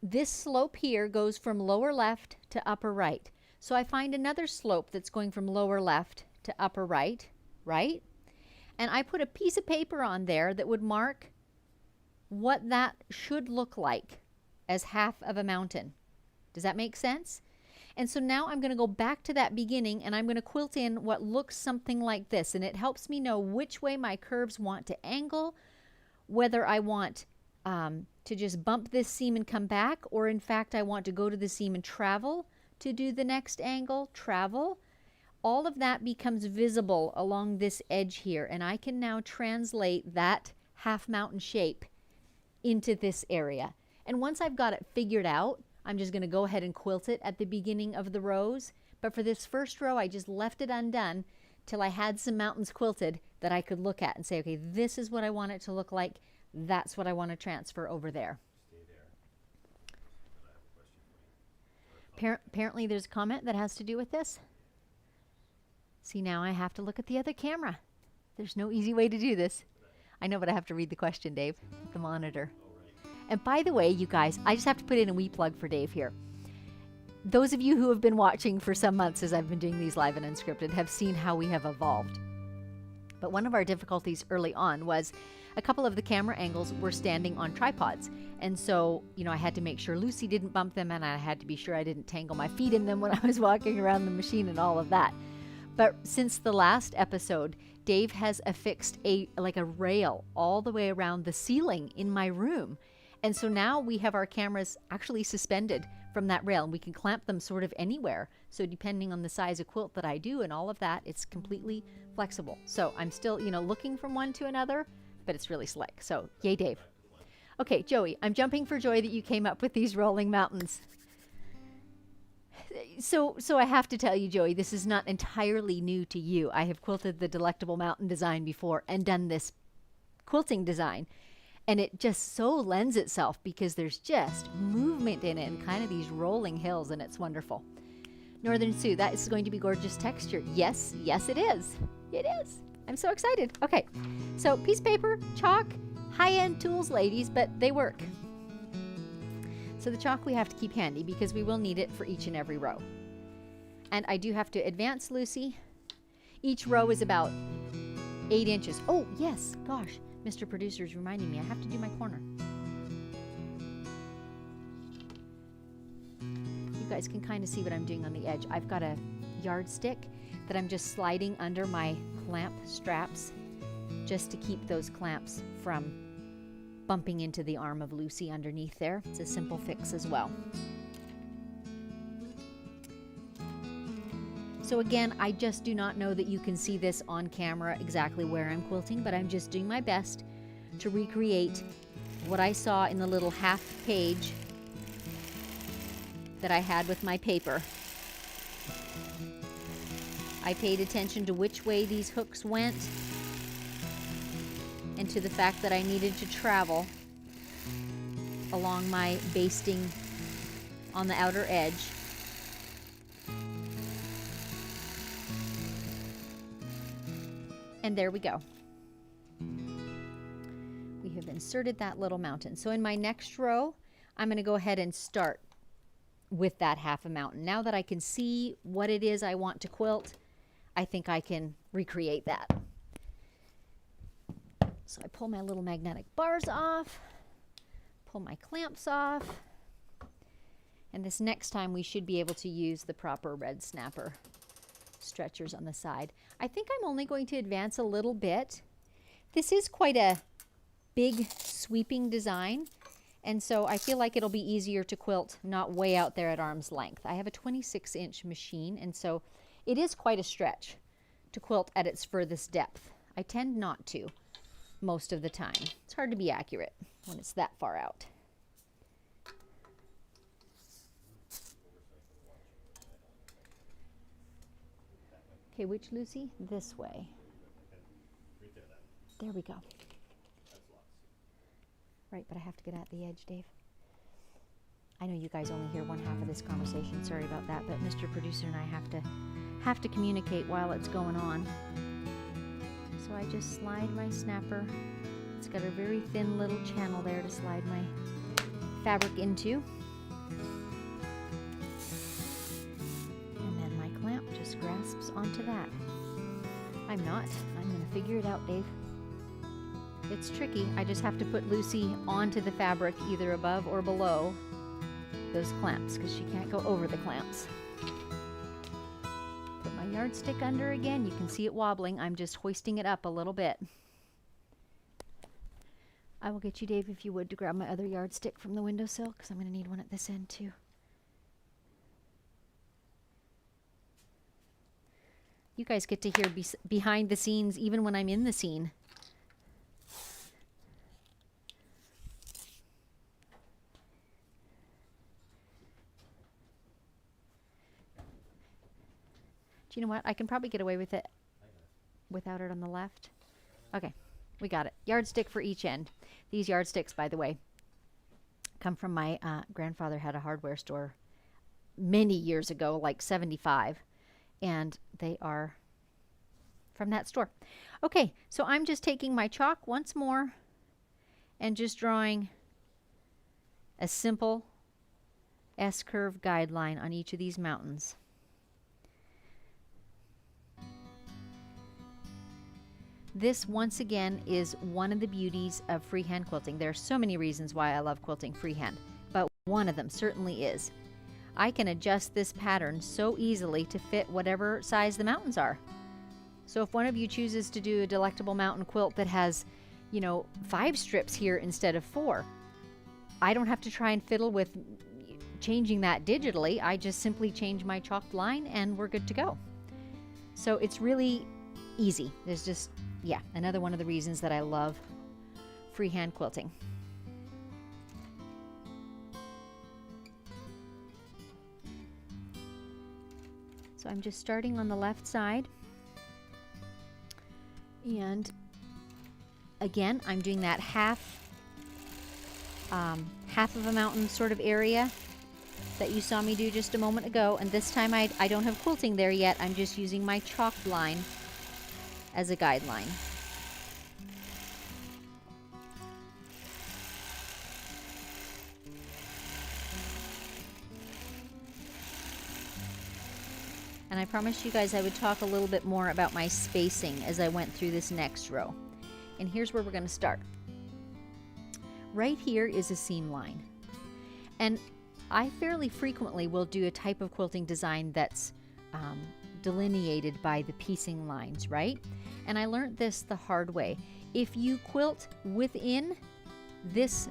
This slope here goes from lower left to upper right. So I find another slope that's going from lower left to upper right, right? And I put a piece of paper on there that would mark what that should look like as half of a mountain. Does that make sense? And so now I'm going to go back to that beginning, and I'm going to quilt in what looks something like this. And it helps me know which way my curves want to angle, whether I want to just bump this seam and come back, or in fact I want to go to the seam and travel to do the next angle, travel. All of that becomes visible along this edge here, and I can now translate that half mountain shape into this area. And once I've got it figured out, I'm just going to go ahead and quilt it at the beginning of the rows. But for this first row, I just left it undone till I had some mountains quilted that I could look at and say, okay, this is what I want it to look like. That's what I want to transfer over there. Stay there. And I have a question for you. Apparently there's a comment that has to do with this. See, now I have to look at the other camera. There's no easy way to do this. I know, but I have to read the question, Dave, the monitor. Oh, right. And by the way, you guys, I just have to put in a wee plug for Dave here. Those of you who have been watching for some months as I've been doing these live and unscripted have seen how we have evolved. But one of our difficulties early on was a couple of the camera angles were standing on tripods. And so, I had to make sure Lucy didn't bump them, and I had to be sure I didn't tangle my feet in them when I was walking around the machine and all of that. But since the last episode, Dave has affixed a rail all the way around the ceiling in my room. And so now we have our cameras actually suspended from that rail, and we can clamp them sort of anywhere. So depending on the size of quilt that I do and all of that, it's completely flexible. So I'm still, looking from one to another, but it's really slick. So yay, Dave. Okay, Joey, I'm jumping for joy that you came up with these rolling mountains. So I have to tell you, Joey, this is not entirely new to you. I have quilted the Delectable Mountain design before and done this quilting design. And it just so lends itself because there's just movement in it and kind of these rolling hills, and it's wonderful. Northern Sioux, that is going to be gorgeous texture. Yes, yes it is. It is. I'm so excited. Okay, so piece of paper, chalk, high-end tools, ladies, but they work. So the chalk we have to keep handy because we will need it for each and every row. And I do have to advance Lucy. Each row is about 8 inches. Oh, yes, gosh. Mr. Producer is reminding me I have to do my corner. You guys can kind of see what I'm doing on the edge. I've got a yardstick that I'm just sliding under my clamp straps just to keep those clamps from bumping into the arm of Lucy underneath there. It's a simple fix as well. So again, I just do not know that you can see this on camera exactly where I'm quilting, but I'm just doing my best to recreate what I saw in the little half page that I had with my paper. I paid attention to which way these hooks went and to the fact that I needed to travel along my basting on the outer edge. And there we go. We have inserted that little mountain. So in my next row, I'm going to go ahead and start with that half a mountain. Now that I can see what it is I want to quilt, I think I can recreate that. So I pull my little magnetic bars off, pull my clamps off, and this next time we should be able to use the proper red snapper stretchers on the side. I think I'm only going to advance a little bit. This is quite a big sweeping design, and so I feel like it'll be easier to quilt not way out there at arm's length. I have a 26-inch machine, and so it is quite a stretch to quilt at its furthest depth. I tend not to most of the time. It's hard to be accurate when it's that far out. Okay, which Lucy? This way. There we go. Right, but I have to get at the edge, Dave. I know you guys only hear one half of this conversation. Sorry about that, but Mr. Producer and I have to communicate while it's going on. So I just slide my snapper. It's got a very thin little channel there to slide my fabric into. Just grasps onto that. I'm not. I'm going to figure it out, Dave. It's tricky. I just have to put Lucy onto the fabric either above or below those clamps because she can't go over the clamps. Put my yardstick under again. You can see it wobbling. I'm just hoisting it up a little bit. I will get you, Dave, if you would, to grab my other yardstick from the windowsill because I'm going to need one at this end too. You guys get to hear behind the scenes even when I'm in the scene. Do you know what? I can probably get away with it without it on the left. Okay, we got it. Yardstick for each end. These yardsticks, by the way, come from my grandfather had a hardware store many years ago, like 75. And they are from that store. Okay, so I'm just taking my chalk once more and just drawing a simple S-curve guideline on each of these mountains. This, once again, is one of the beauties of freehand quilting. There are so many reasons why I love quilting freehand, but one of them certainly is I can adjust this pattern so easily to fit whatever size the mountains are. So if one of you chooses to do a delectable mountain quilt that has, 5 strips here instead of 4, I don't have to try and fiddle with changing that digitally. I just simply change my chalked line and we're good to go. So it's really easy. There's just, another one of the reasons that I love freehand quilting. So I'm just starting on the left side. And again, I'm doing that half half of a mountain sort of area that you saw me do just a moment ago. And this time I don't have quilting there yet. I'm just using my chalk line as a guideline. And I promised you guys I would talk a little bit more about my spacing as I went through this next row. And here's where we're going to start. Right here is a seam line. And I fairly frequently will do a type of quilting design that's delineated by the piecing lines, right? And I learned this the hard way. If you quilt within this,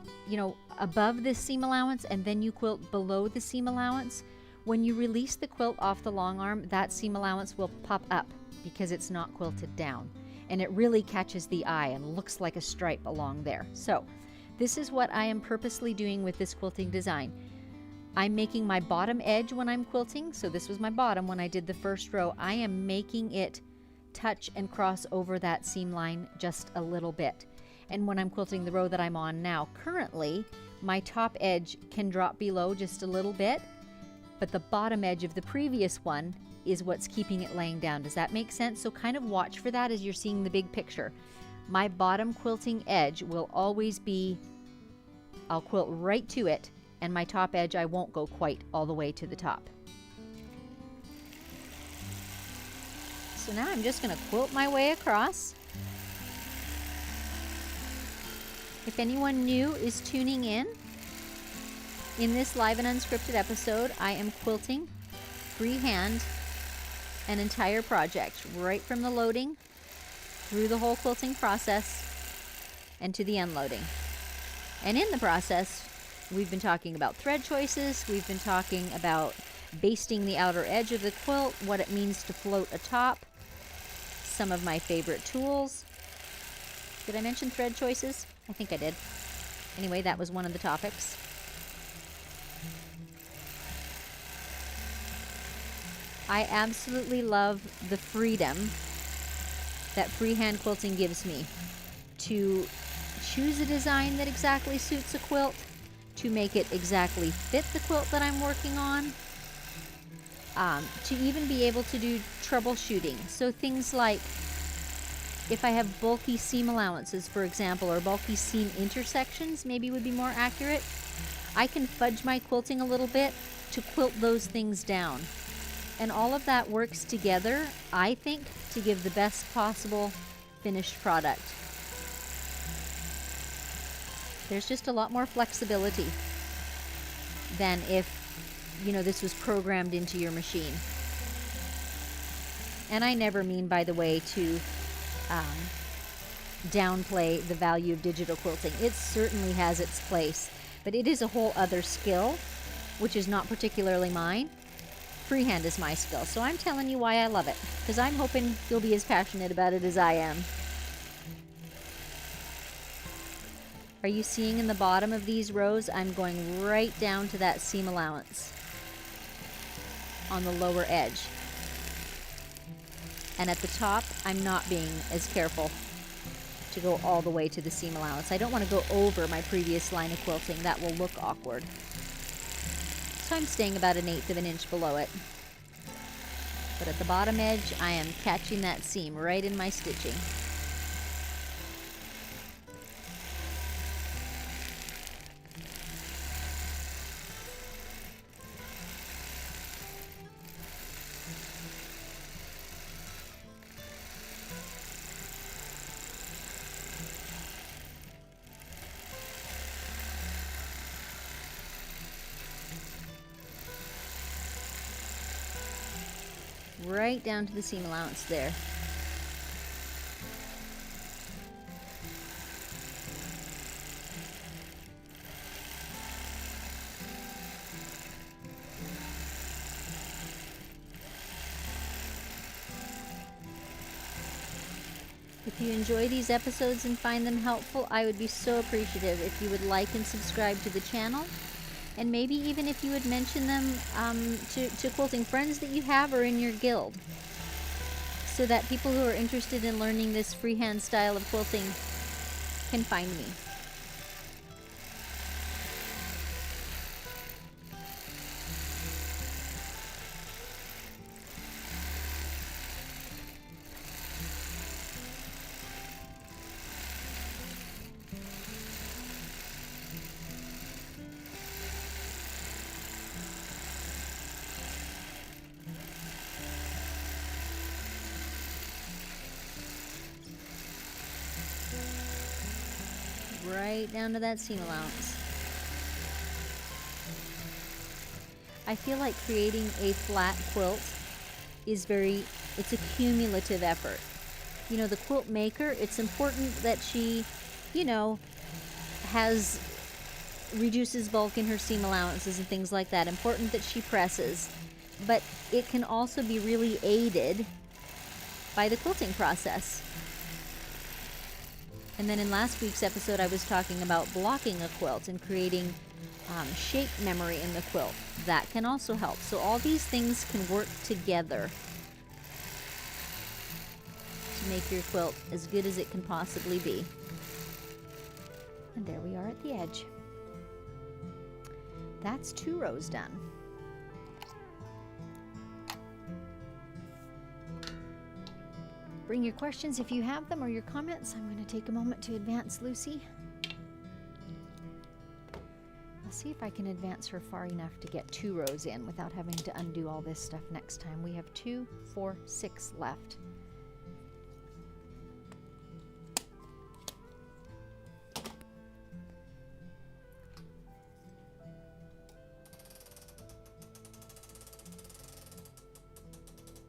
above this seam allowance, and then you quilt below the seam allowance, when you release the quilt off the long arm, that seam allowance will pop up because it's not quilted down. And it really catches the eye and looks like a stripe along there. So this is what I am purposely doing with this quilting design. I'm making my bottom edge when I'm quilting. So this was my bottom when I did the first row. I am making it touch and cross over that seam line just a little bit. And when I'm quilting the row that I'm on now, currently, my top edge can drop below just a little bit, but the bottom edge of the previous one is what's keeping it laying down. Does that make sense? So kind of watch for that as you're seeing the big picture. My bottom quilting edge will always be, I'll quilt right to it, and my top edge I won't go quite all the way to the top. So now I'm just going to quilt my way across. If anyone new is tuning in this live and unscripted episode, I am quilting freehand an entire project, right from the loading through the whole quilting process and to the unloading. And in the process, we've been talking about thread choices, we've been talking about basting the outer edge of the quilt, what it means to float atop, some of my favorite tools. Did I mention thread choices? I think I did. Anyway, that was one of the topics. I absolutely love the freedom that freehand quilting gives me to choose a design that exactly suits a quilt, to make it exactly fit the quilt that I'm working on, to even be able to do troubleshooting. So things like if I have bulky seam allowances, for example, or bulky seam intersections, maybe would be more accurate, I can fudge my quilting a little bit to quilt those things down. And all of that works together, I think, to give the best possible finished product. There's just a lot more flexibility than if, this was programmed into your machine. And I never mean, by the way, to downplay the value of digital quilting. It certainly has its place, but it is a whole other skill, which is not particularly mine. Freehand is my skill, so I'm telling you why I love it, because I'm hoping you'll be as passionate about it as I am. Are you seeing in the bottom of these rows, I'm going right down to that seam allowance on the lower edge. And at the top, I'm not being as careful to go all the way to the seam allowance. I don't want to go over my previous line of quilting. That will look awkward. So I'm staying about 1/8 of an inch below it. But at the bottom edge, I am catching that seam right in my stitching. Right down to the seam allowance there. If you enjoy these episodes and find them helpful, I would be so appreciative if you would like and subscribe to the channel. And maybe even if you would mention them to quilting friends that you have or in your guild, so that people who are interested in learning this freehand style of quilting can find me. right down to that seam allowance. I feel like creating a flat quilt is it's a cumulative effort. You know, the quilt maker, it's important that she, you know, reduces bulk in her seam allowances and things like that. Important that she presses. But it can also be really aided by the quilting process. And then in last week's episode, I was talking about blocking a quilt and creating shape memory in the quilt. That can also help. So all these things can work together to make your quilt as good as it can possibly be. And there we are at the edge. That's 2 rows done. Bring your questions if you have them or your comments. I'm going to take a moment to advance Lucy. I'll see if I can advance her far enough to get 2 rows in without having to undo all this stuff next time. We have 2, 4, 6 left.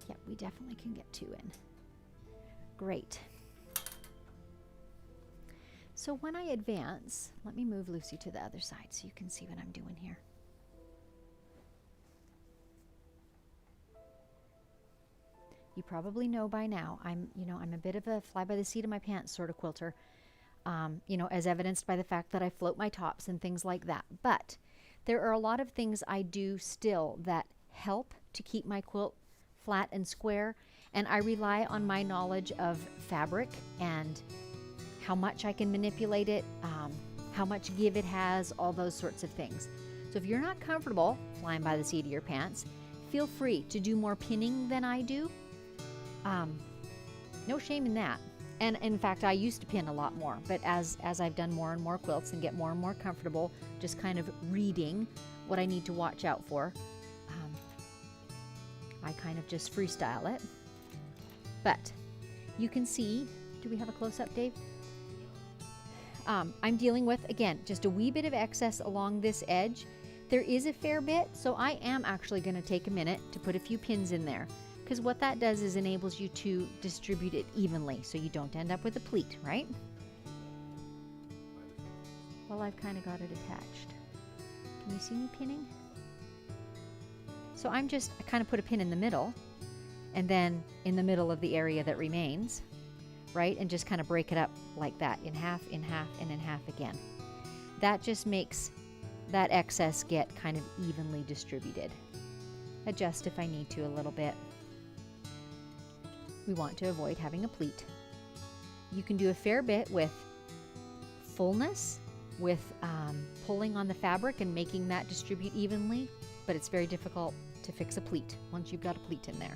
Yep, we definitely can get 2 in. Great. So when I advance, let me move Lucy to the other side so you can see what I'm doing here. You probably know by now, I'm a bit of a fly by the seat of my pants sort of quilter, as evidenced by the fact that I float my tops and things like that. But there are a lot of things I do still that help to keep my quilt flat and square, and I rely on my knowledge of fabric and how much I can manipulate it, how much give it has, all those sorts of things. So if you're not comfortable flying by the seat of your pants, feel free to do more pinning than I do. No shame in that. And in fact, I used to pin a lot more, but as I've done more and more quilts and get more and more comfortable just kind of reading what I need to watch out for, I kind of just freestyle it. But you can see, do we have a close-up, Dave? I'm dealing with, again, just a wee bit of excess along this edge. There is a fair bit, so I am actually going to take a minute to put a few pins in there, because what that does is enables you to distribute it evenly so you don't end up with a pleat, right? Well, I've kind of got it attached. Can you see me pinning? So I kind of put a pin in the middle, and then in the middle of the area that remains, right? And just kind of break it up like that, in half, and in half again. That just makes that excess get kind of evenly distributed. Adjust if I need to a little bit. We want to avoid having a pleat. You can do a fair bit with fullness, with pulling on the fabric and making that distribute evenly, but it's very difficult to fix a pleat once you've got a pleat in there.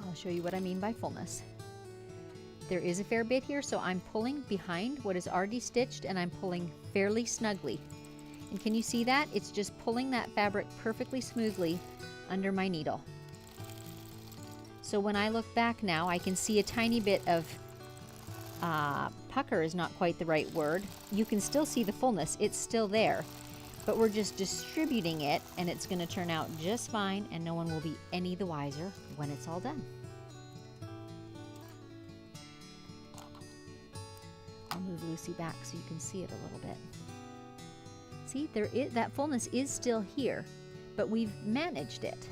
I'll show you what I mean by fullness. There is a fair bit here, so I'm pulling behind what is already stitched, and I'm pulling fairly snugly. And can you see that? It's just pulling that fabric perfectly smoothly under my needle. So when I look back now, I can see a tiny bit of pucker is not quite the right word. You can still see the fullness. It's still there. But we're just distributing it, and it's going to turn out just fine, and no one will be any the wiser when it's all done. I'll move Lucy back so you can see it a little bit. See, that fullness is still here, but we've managed it.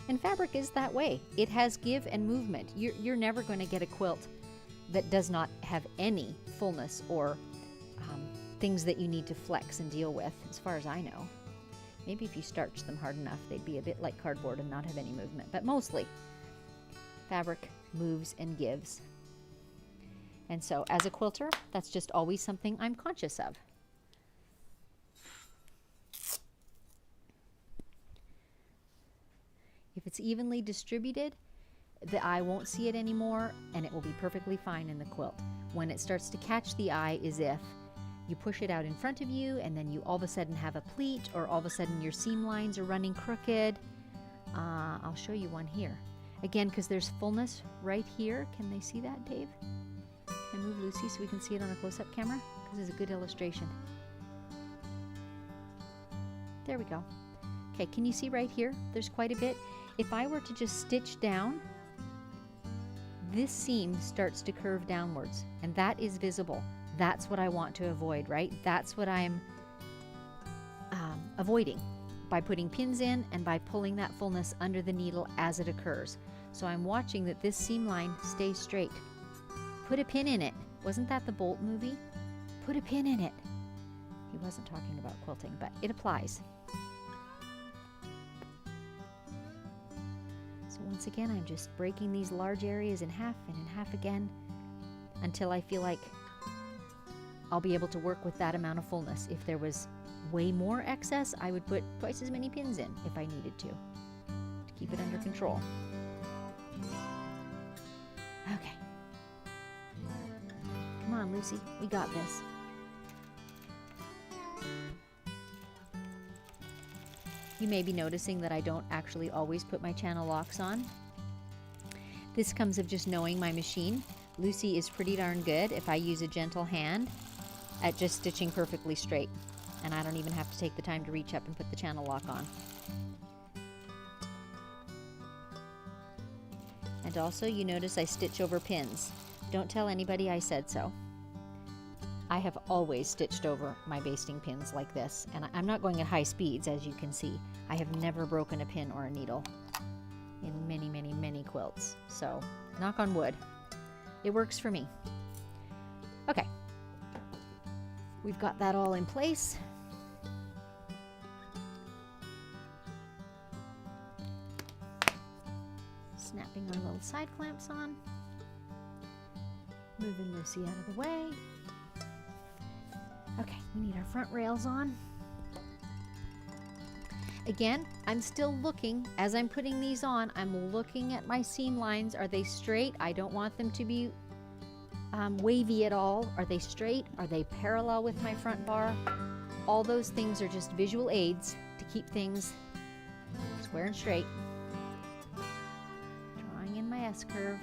And fabric is that way. It has give and movement. You're never going to get a quilt that does not have any fullness or things that you need to flex and deal with, as far as I know. Maybe if you starch them hard enough, they'd be a bit like cardboard and not have any movement. But mostly, fabric moves and gives. And so, as a quilter, that's just always something I'm conscious of. If it's evenly distributed, the eye won't see it anymore, and it will be perfectly fine in the quilt. When it starts to catch the eye is if you push it out in front of you, and then you all of a sudden have a pleat, or all of a sudden your seam lines are running crooked. I'll show you one here. Again, because there's fullness right here. Can they see that, Dave? Can I move Lucy so we can see it on a close-up camera? Because it's a good illustration. There we go. Okay, can you see right here? There's quite a bit. If I were to just stitch down, this seam starts to curve downwards, and that is visible. That's what I want to avoid, right? That's what I'm avoiding by putting pins in and by pulling that fullness under the needle as it occurs. So I'm watching that this seam line stays straight. Put a pin in it. Wasn't that the Bolt movie? Put a pin in it. He wasn't talking about quilting, but it applies. So once again, I'm just breaking these large areas in half and in half again until I feel like I'll be able to work with that amount of fullness. If there was way more excess, I would put twice as many pins in if I needed to keep it under control. Okay. Come on, Lucy, we got this. You may be noticing that I don't actually always put my channel locks on. This comes of just knowing my machine. Lucy is pretty darn good if I use a gentle hand at just stitching perfectly straight. And I don't even have to take the time to reach up and put the channel lock on. And also, you notice I stitch over pins. Don't tell anybody I said so. I have always stitched over my basting pins like this, and I'm not going at high speeds, as you can see. I have never broken a pin or a needle in many, many, many quilts. So, knock on wood. It works for me. Okay. We've got that all in place. Snapping our little side clamps on. Moving Lucy out of the way. Okay, we need our front rails on. Again, I'm still looking, as I'm putting these on, I'm looking at my seam lines. Are they straight? I don't want them to be wavy at all. Are they straight? Are they parallel with my front bar? All those things are just visual aids to keep things square and straight. Drawing in my S-curve.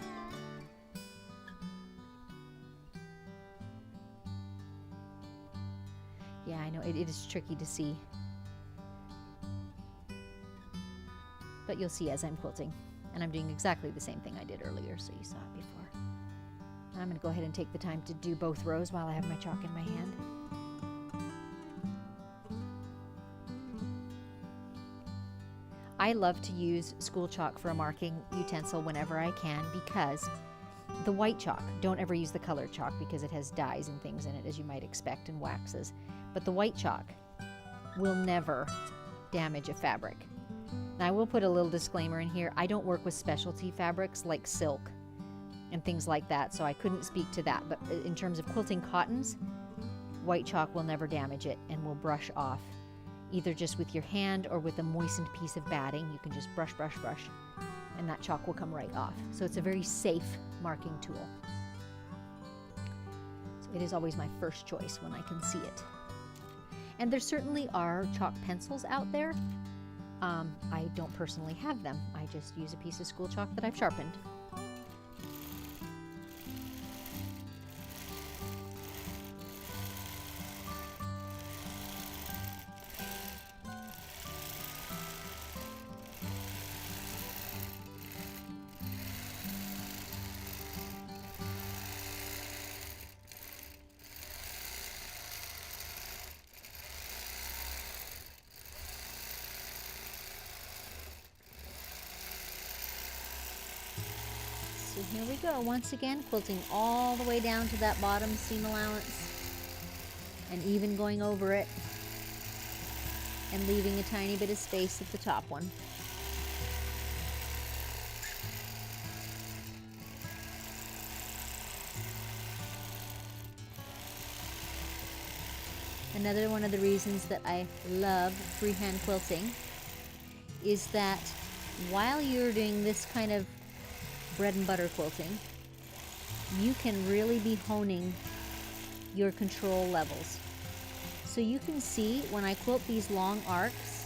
Yeah, I know, it is tricky to see. But you'll see as I'm quilting. And I'm doing exactly the same thing I did earlier, so you saw it before. I'm going to go ahead and take the time to do both rows while I have my chalk in my hand. I love to use school chalk for a marking utensil whenever I can, because the white chalk, don't ever use the colored chalk because it has dyes and things in it, as you might expect, and waxes. But the white chalk will never damage a fabric. Now, I will put a little disclaimer in here. I don't work with specialty fabrics like silk and things like that, so I couldn't speak to that. But in terms of quilting cottons, white chalk will never damage it and will brush off, either just with your hand or with a moistened piece of batting. You can just brush, brush, brush, and that chalk will come right off. So it's a very safe marking tool. So it is always my first choice when I can see it. And there certainly are chalk pencils out there. I don't personally have them. I just use a piece of school chalk that I've sharpened. So here we go, once again, quilting all the way down to that bottom seam allowance and even going over it and leaving a tiny bit of space at the top one. Another one of the reasons that I love freehand quilting is that while you're doing this kind of bread and butter quilting, you can really be honing your control levels. So you can see when I quilt these long arcs,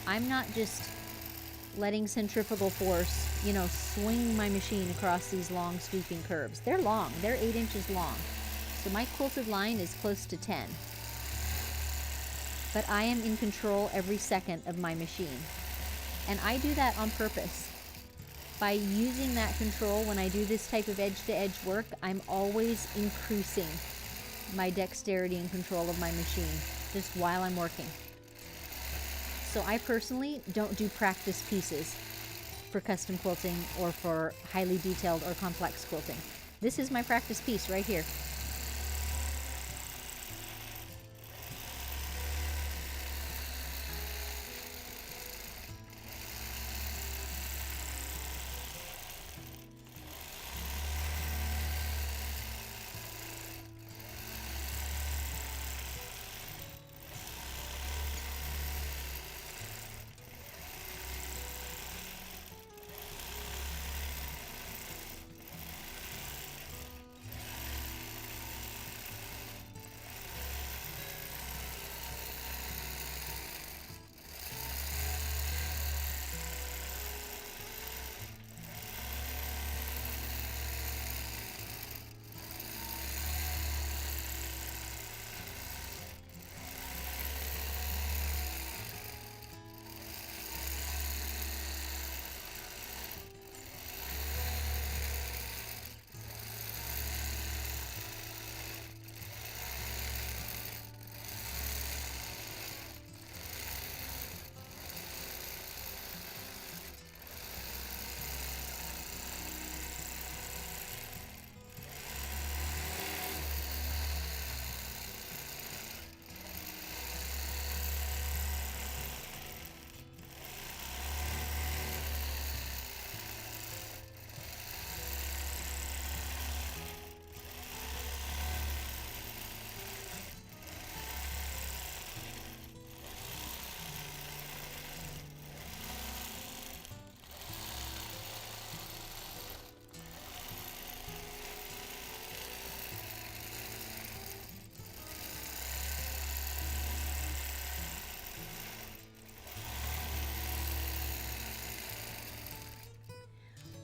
I'm not just letting centrifugal force you know, swing my machine across these long sweeping curves. They're long, they're 8 inches long. So my quilted line is close to 10. But I am in control every second of my machine. And I do that on purpose. By using that control when I do this type of edge-to-edge work, I'm always increasing my dexterity and control of my machine just while I'm working. So I personally don't do practice pieces for custom quilting or for highly detailed or complex quilting. This is my practice piece right here.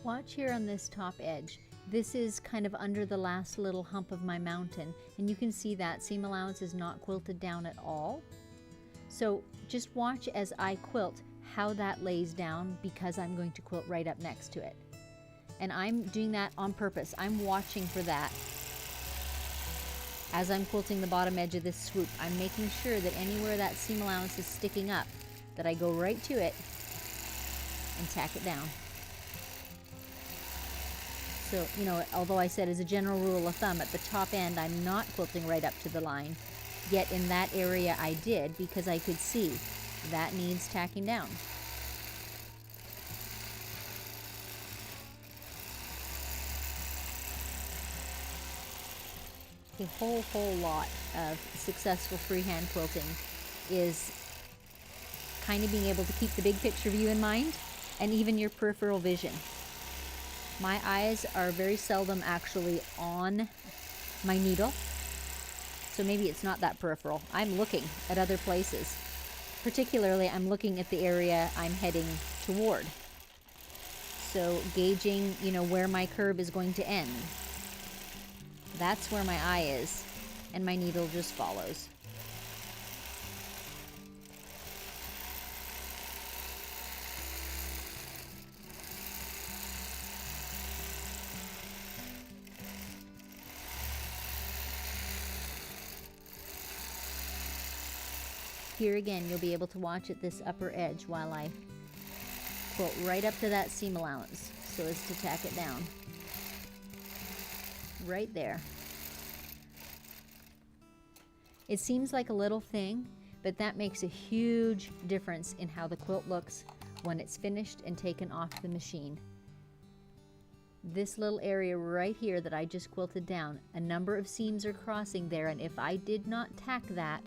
Watch here on this top edge. This is kind of under the last little hump of my mountain, and you can see that seam allowance is not quilted down at all. So just watch as I quilt how that lays down, because I'm going to quilt right up next to it. And I'm doing that on purpose. I'm watching for that. As I'm quilting the bottom edge of this swoop, I'm making sure that anywhere that seam allowance is sticking up, that I go right to it and tack it down. So, you know, although I said as a general rule of thumb, at the top end, I'm not quilting right up to the line, yet in that area I did, because I could see that needs tacking down. A whole lot of successful freehand quilting is kind of being able to keep the big picture view in mind, and even your peripheral vision. My eyes are very seldom actually on my needle, so maybe it's not that peripheral. I'm looking at other places. Particularly, I'm looking at the area I'm heading toward. So gauging, you know, where my curve is going to end. That's where my eye is, and my needle just follows. Here again, you'll be able to watch at this upper edge while I quilt right up to that seam allowance so as to tack it down. Right there. It seems like a little thing, but that makes a huge difference in how the quilt looks when it's finished and taken off the machine. This little area right here that I just quilted down, a number of seams are crossing there, and if I did not tack that,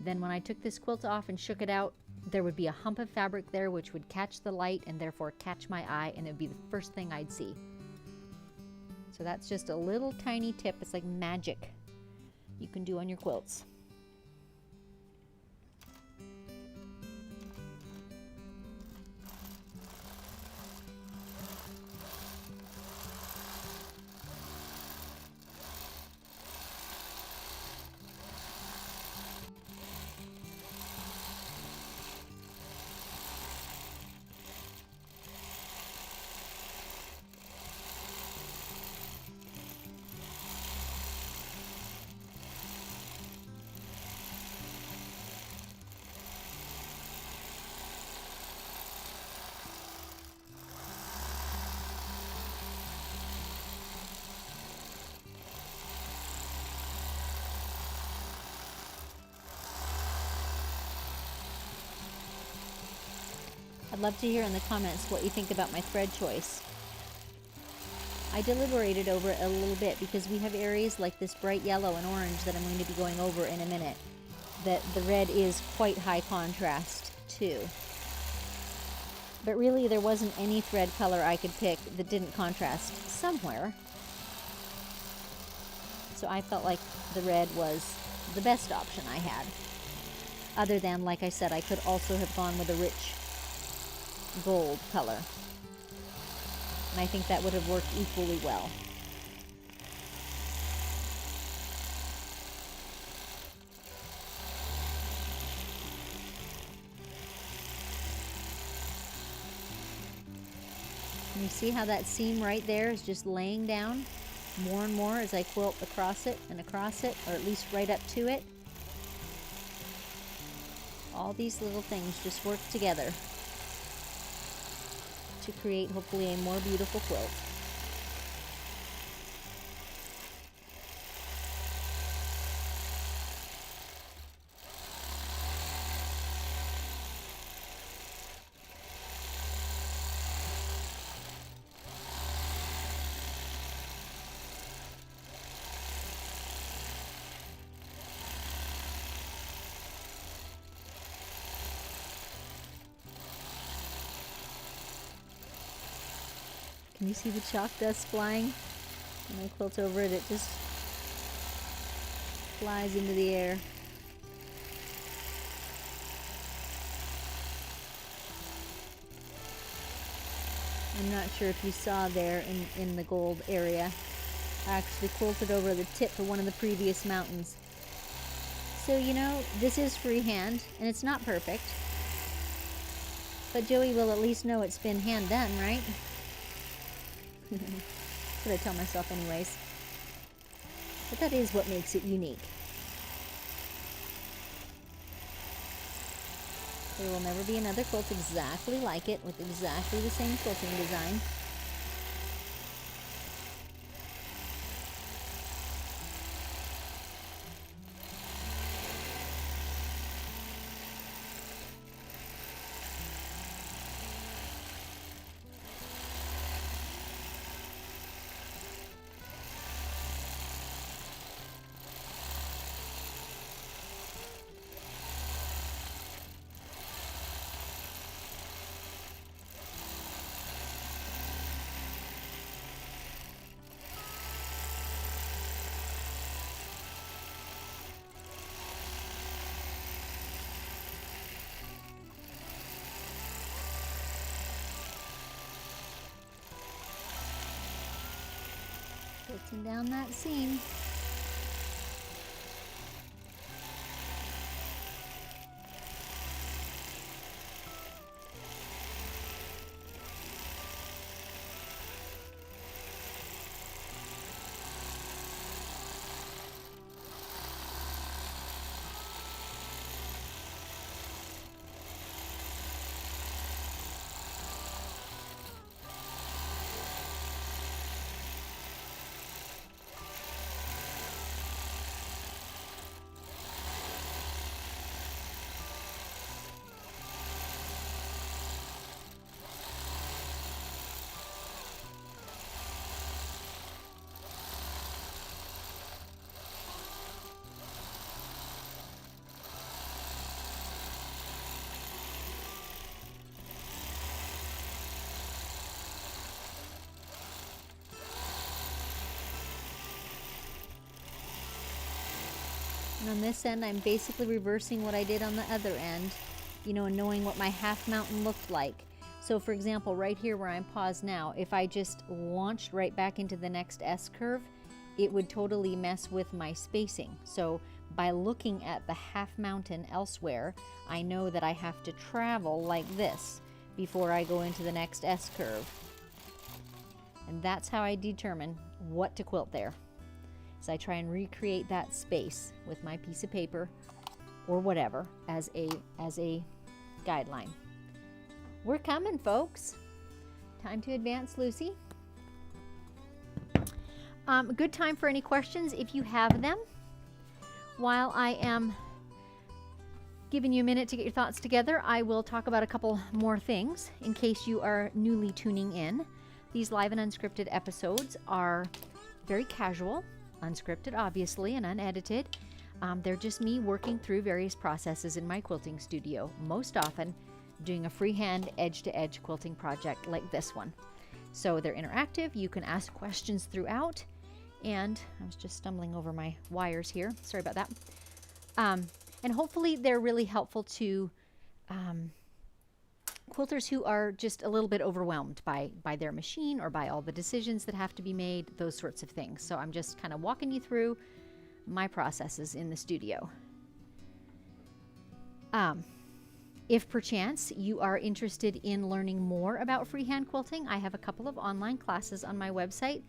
then when I took this quilt off and shook it out, there would be a hump of fabric there which would catch the light and therefore catch my eye, and it would be the first thing I'd see. So that's just a little tiny tip. It's like magic you can do on your quilts. love to hear in the comments what you think about my thread choice. I deliberated over it a little bit because we have areas like this bright yellow and orange that I'm going to be going over in a minute, that the red is quite high contrast to. But really there wasn't any thread color I could pick that didn't contrast somewhere. So I felt like the red was the best option I had. Other than, like I said, I could also have gone with a rich gold color. And I think that would have worked equally well. And you see how that seam right there is just laying down more and more as I quilt across it, or at least right up to it. All these little things just work together to create hopefully a more beautiful quilt. Can you see the chalk dust flying? When I quilt over it, it just flies into the air. I'm not sure if you saw there in the gold area. I actually quilted over the tip of one of the previous mountains. So, you know, this is freehand, and it's not perfect. But Joey will at least know it's been hand done, right? That's what I tell myself anyways. But that is what makes it unique. There will never be another quilt exactly like it with exactly the same quilting design. Quilting down that seam. And on this end, I'm basically reversing what I did on the other end, you know, and knowing what my half mountain looked like. So for example, right here where I'm paused now, if I just launched right back into the next S curve, it would totally mess with my spacing. So by looking at the half mountain elsewhere, I know that I have to travel like this before I go into the next S curve. And that's how I determine what to quilt there. So I try and recreate that space with my piece of paper or whatever as a guideline. We're coming, folks. Time to advance, Lucy. Good time for any questions if you have them. While I am Giving you a minute to get your thoughts together, I will talk about a couple more things in case you are newly tuning in. These live and unscripted episodes are very casual, unscripted obviously, and unedited. They're just me working through various processes in my quilting studio, most often doing a freehand edge-to-edge quilting project like this one. So they're interactive, you can ask questions throughout, and I was just stumbling over my wires here, sorry about that. And hopefully they're really helpful to quilters who are just a little bit overwhelmed by their machine or by all the decisions that have to be made, those sorts of things. So I'm just kind of walking you through my processes in the studio. If perchance you are interested in learning more about freehand quilting, I have a couple of online classes on my website,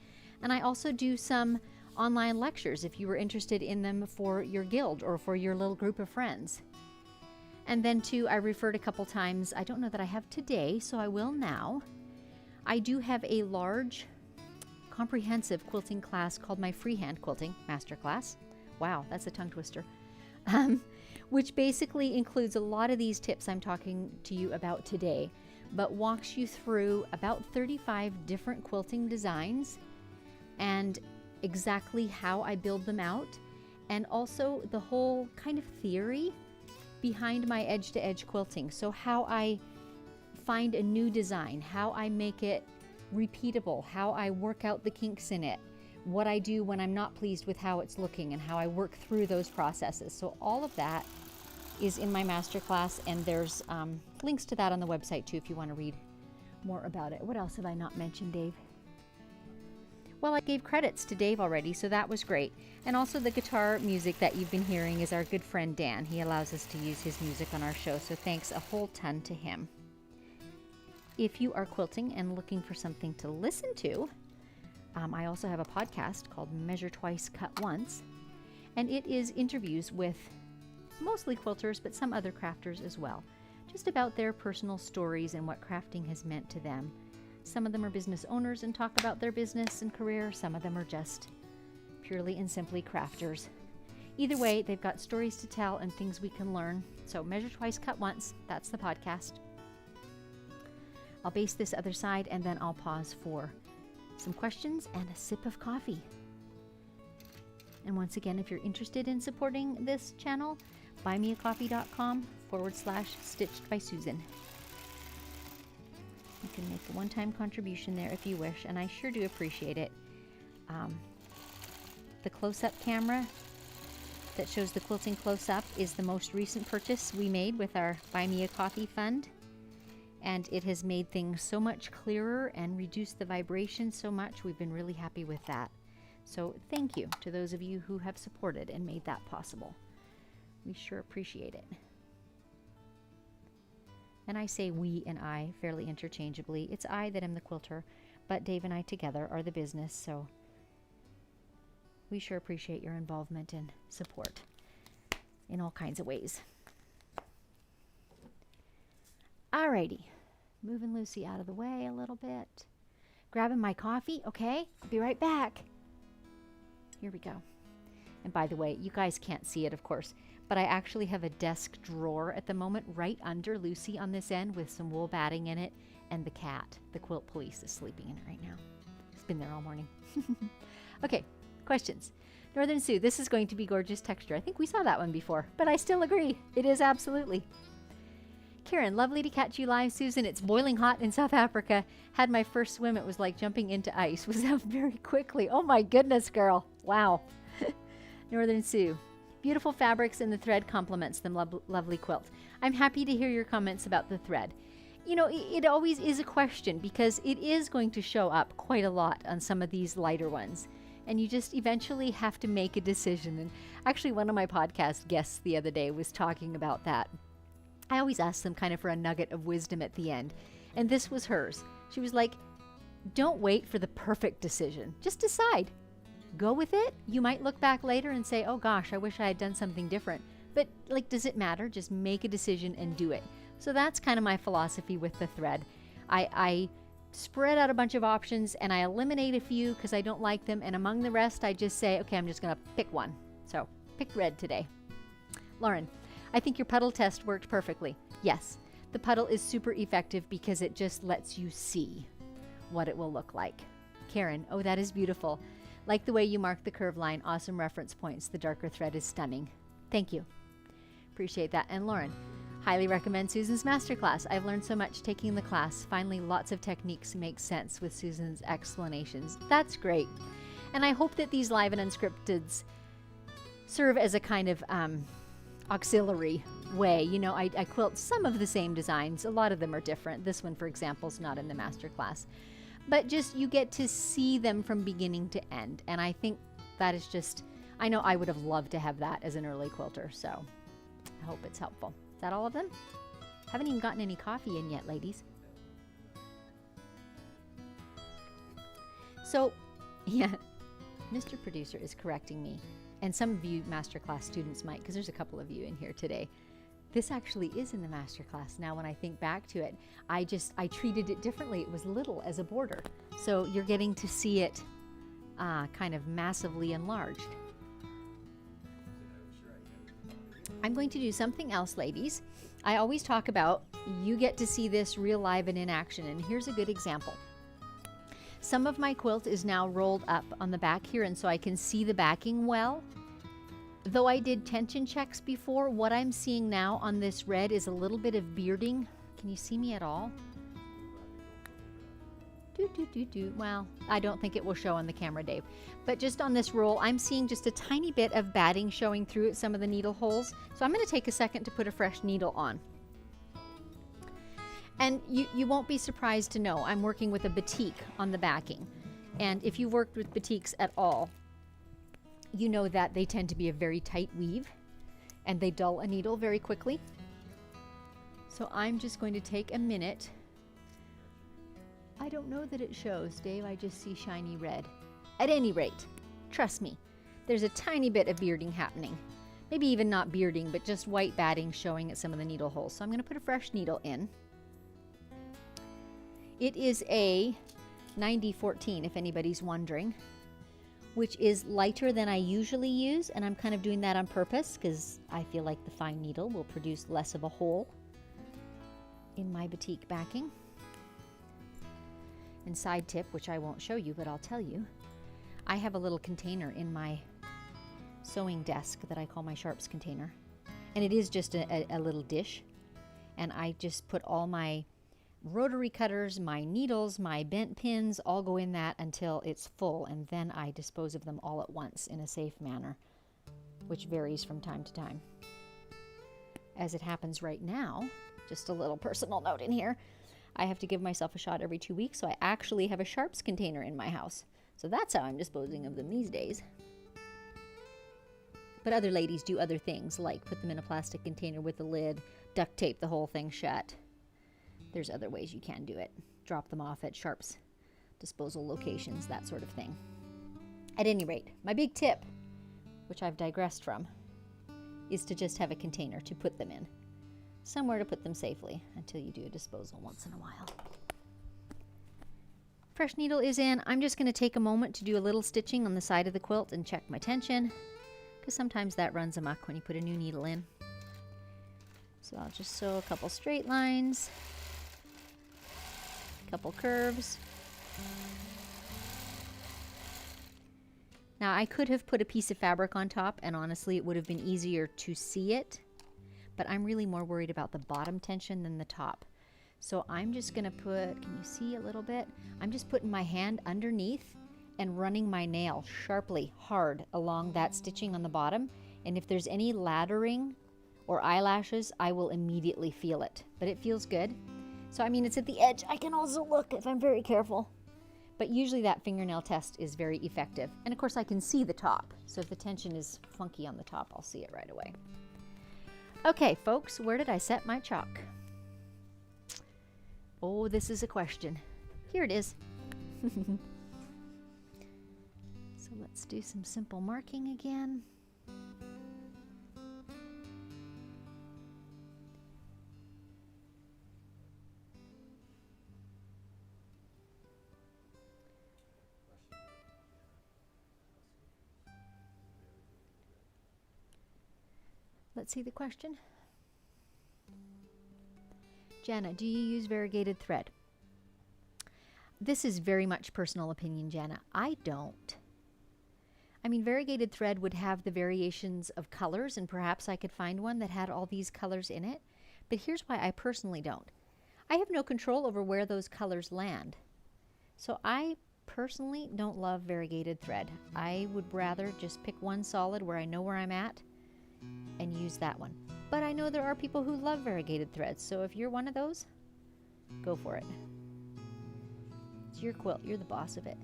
and I also do some online lectures if you were interested in them for your guild or for your little group of friends. And then too, I referred a couple times, I don't know that I have today, so I will now. I do have a large comprehensive quilting class called my Freehand Quilting Masterclass. Wow, that's a tongue twister. Which basically includes a lot of these tips I'm talking to you about today, but walks you through about 35 different quilting designs and exactly how I build them out, and also the whole kind of theory behind my edge-to-edge quilting. So how I find a new design, how I make it repeatable, how I work out the kinks in it, what I do when I'm not pleased with how it's looking, and how I work through those processes. So all of that is in my masterclass, and there's links to that on the website too if you want to read more about it. What else have I not mentioned, Dave? Well, I gave credits to Dave already, so that was great. And also the guitar music that you've been hearing is our good friend Dan. He allows us to use his music on our show, so thanks a whole ton to him. If you are quilting and looking for something to listen to, I also have a podcast called Measure Twice, Cut Once, and it is interviews with mostly quilters, but some other crafters as well, just about their personal stories and what crafting has meant to them. Some of them are business owners and talk about their business and career. Some of them are just purely and simply crafters. Either way, they've got stories to tell and things we can learn. So Measure Twice, Cut Once, that's the podcast. I'll base this other side and then I'll pause for some questions and a sip of coffee. And once again, if you're interested in supporting this channel, buymeacoffee.com/Stitched by Susan. You can make a one-time contribution there if you wish, and I sure do appreciate it. The close-up camera that shows the quilting close-up is the most recent purchase we made with our Buy Me a Coffee fund, and it has made things so much clearer and reduced the vibration so much. We've been really happy with that. So thank you to those of you who have supported and made that possible. We sure appreciate it. And I say we and I fairly interchangeably. It's I that am the quilter, but Dave and I together are the business, so we sure appreciate your involvement and support in all kinds of ways. Alrighty, moving Lucy out of the way a little bit. Grabbing my coffee, okay? I'll be right back. Here we go. And by the way, you guys can't see it, of course, but I actually have a desk drawer at the moment right under Lucy on this end with some wool batting in it, and the cat, the quilt police, is sleeping in it right now. It's been there all morning. Okay, questions. Northern Sioux, this is going to be gorgeous texture. I think we saw that one before, but I still agree. It is absolutely. Karen, lovely to catch you live, Susan. It's boiling hot in South Africa. Had my first swim. It was like jumping into ice. Was out very quickly. Oh my goodness, girl. Wow. Northern Sioux. Beautiful fabrics and the thread complements the lovely quilt. I'm happy to hear your comments about the thread. You know, it always is a question because it is going to show up quite a lot on some of these lighter ones. And you just eventually have to make a decision. And actually, one of my podcast guests the other day was talking about that. I always ask them kind of for a nugget of wisdom at the end. And this was hers. She was like, don't wait for the perfect decision. Just decide. Go with it. You might look back later and say, oh gosh, I wish I had done something different. But like, does it matter? Just make a decision and do it. So that's kind of my philosophy with the thread. I spread out a bunch of options and I eliminate a few because I don't like them. And among the rest, I just say, okay, I'm just going to pick one. So pick red today. Lauren, I think your puddle test worked perfectly. Yes, the puddle is super effective because it just lets you see what it will look like. Karen, oh, that is beautiful. Like the way you mark the curve line. Awesome reference points. The darker thread is stunning. Thank you. Appreciate that. And Lauren, highly recommend Susan's masterclass. I've learned so much taking the class. Finally, lots of techniques make sense with Susan's explanations. That's great. And I hope that these live and unscripteds serve as a kind of auxiliary way. You know, I quilt some of the same designs. A lot of them are different. This one, for example, is not in the masterclass. But just you get to see them from beginning to end. And I think that is just, I know I would have loved to have that as an early quilter. So I hope it's helpful. Is that all of them? Haven't even gotten any coffee in yet, ladies. So, yeah, Mr. Producer is correcting me. And some of you masterclass students might, because there's a couple of you in here today. This actually is in the masterclass. Now, when I think back to it, I treated it differently. It was little as a border. So you're getting to see it kind of massively enlarged. I'm going to do something else, ladies. I always talk about you get to see this real live and in action. And here's a good example. Some of my quilt is now rolled up on the back here, and so I can see the backing well. Though I did tension checks before, what I'm seeing now on this red is a little bit of bearding. Can you see me at all? Well, I don't think it will show on the camera, Dave. But just on this roll, I'm seeing just a tiny bit of batting showing through at some of the needle holes. So I'm going to take a second to put a fresh needle on. And you won't be surprised to know I'm working with a batik on the backing. And if you've worked with batiks at all, you know that they tend to be a very tight weave and they dull a needle very quickly. So I'm just going to take a minute. I don't know that it shows, Dave. I just see shiny red. At any rate, trust me, there's a tiny bit of bearding happening. Maybe even not bearding, but just white batting showing at some of the needle holes. So I'm going to put a fresh needle in. It is a 9014, if anybody's wondering, which is lighter than I usually use, and I'm kind of doing that on purpose because I feel like the fine needle will produce less of a hole in my batik backing. And side tip, which I won't show you, but I'll tell you, I have a little container in my sewing desk that I call my sharps container. And it is just a little dish. And I just put all my rotary cutters, my needles, my bent pins, all go in that until it's full. And then I dispose of them all at once in a safe manner, which varies from time to time. As it happens right now, just a little personal note in here, I have to give myself a shot every 2 weeks, so I actually have a sharps container in my house. So that's how I'm disposing of them these days. But other ladies do other things, like put them in a plastic container with a lid, duct tape the whole thing shut. There's other ways you can do it. Drop them off at sharps disposal locations, that sort of thing. At any rate, my big tip, which I've digressed from, is to just have a container to put them in. Somewhere to put them safely until you do a disposal once in a while. Fresh needle is in. I'm just going to take a moment to do a little stitching on the side of the quilt and check my tension, because sometimes that runs amok when you put a new needle in. So I'll just sew a couple straight lines, a couple curves. Now I could have put a piece of fabric on top, and honestly it would have been easier to see it. But I'm really more worried about the bottom tension than the top. So I'm just going to put, can you see a little bit? I'm just putting my hand underneath and running my nail sharply, hard along that stitching on the bottom. And if there's any laddering or eyelashes, I will immediately feel it. But it feels good. So I mean, it's at the edge. I can also look if I'm very careful. But usually that fingernail test is very effective. And of course I can see the top. So if the tension is funky on the top, I'll see it right away. Okay, folks, where did I set my chalk? Oh, this is a question. Here it is. So let's do some simple marking again. Let's see the question. Jana, do you use variegated thread? This is very much personal opinion, Jana. I don't. I mean, variegated thread would have the variations of colors, and perhaps I could find one that had all these colors in it. But here's why I personally don't. I have no control over where those colors land. So I personally don't love variegated thread. I would rather just pick one solid where I know where I'm at and use that one. But I know there are people who love variegated threads, so if you're one of those, go for it. It's your quilt. You're the boss of it.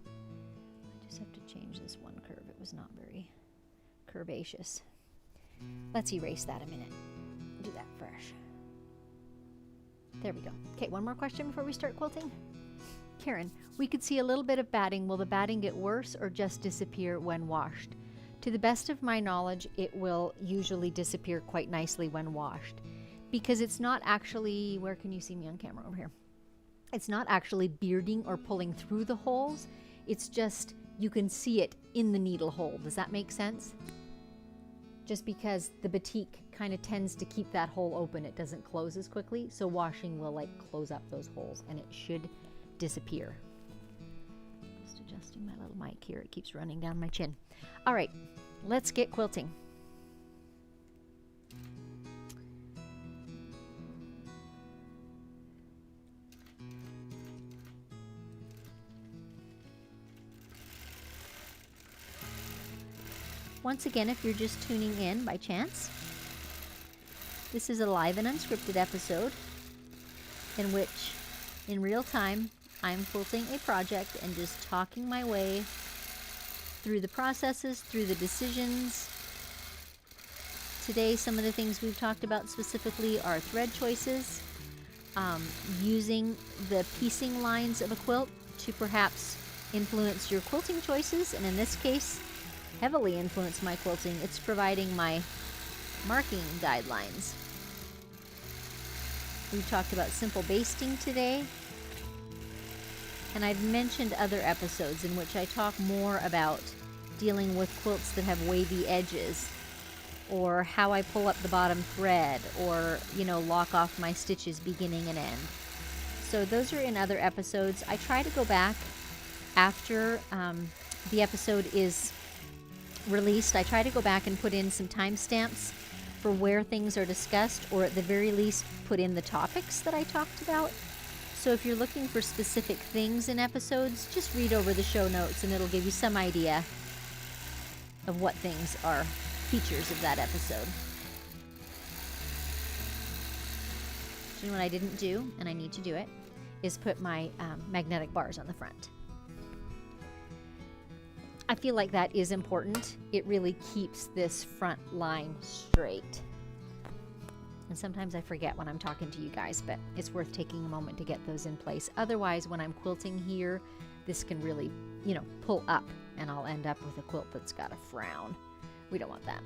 I just have to change this one curve. It was not very curvaceous. Let's erase that a minute. Do that fresh. There we go. Okay, one more question before we start quilting. Karen, we could see a little bit of batting. Will the batting get worse or just disappear when washed? To the best of my knowledge, it will usually disappear quite nicely when washed, because it's not actually, where can you see me on camera? Over here. It's not actually bearding or pulling through the holes. It's just, you can see it in the needle hole. Does that make sense? Just because the batik kind of tends to keep that hole open, it doesn't close as quickly. So washing will like close up those holes and it should disappear. Just adjusting my little mic here. It keeps running down my chin. All right, let's get quilting. Once again, if you're just tuning in by chance, this is a live and unscripted episode in which, in real time, I'm quilting a project and just talking my way through the processes, through the decisions. Today, some of the things we've talked about specifically are thread choices, using the piecing lines of a quilt to perhaps influence your quilting choices, and in this case, heavily influence my quilting. It's providing my marking guidelines. We've talked about simple basting today, and I've mentioned other episodes in which I talk more about dealing with quilts that have wavy edges, or how I pull up the bottom thread, or, you know, lock off my stitches beginning and end. So those are in other episodes. I try to go back after the episode is released. I try to go back and put in some timestamps for where things are discussed, or at the very least put in the topics that I talked about. So if you're looking for specific things in episodes, just read over the show notes and it'll give you some idea of what things are features of that episode. You know what I didn't do, and I need to do it, is put my magnetic bars on the front. I feel like that is important. It really keeps this front line straight. And sometimes I forget when I'm talking to you guys, but it's worth taking a moment to get those in place. Otherwise, when I'm quilting here, this can really, you know, pull up and I'll end up with a quilt that's got a frown. We don't want that.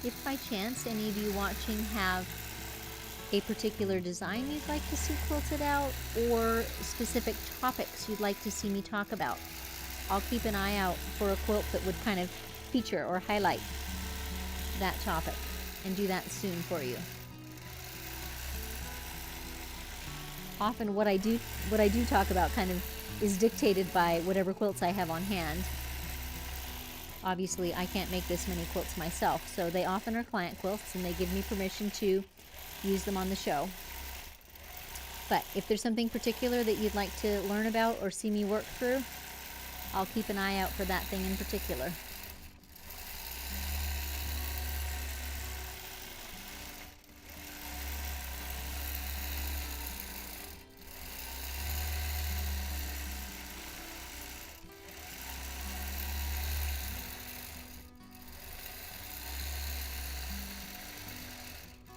If by chance any of you watching have a particular design you'd like to see quilted out, or specific topics you'd like to see me talk about, I'll keep an eye out for a quilt that would kind of feature or highlight that topic and do that soon for you. Often what I do talk about kind of is dictated by whatever quilts I have on hand. Obviously, I can't make this many quilts myself, so they often are client quilts, and they give me permission to use them on the show. But if there's something particular that you'd like to learn about or see me work through, I'll keep an eye out for that thing in particular.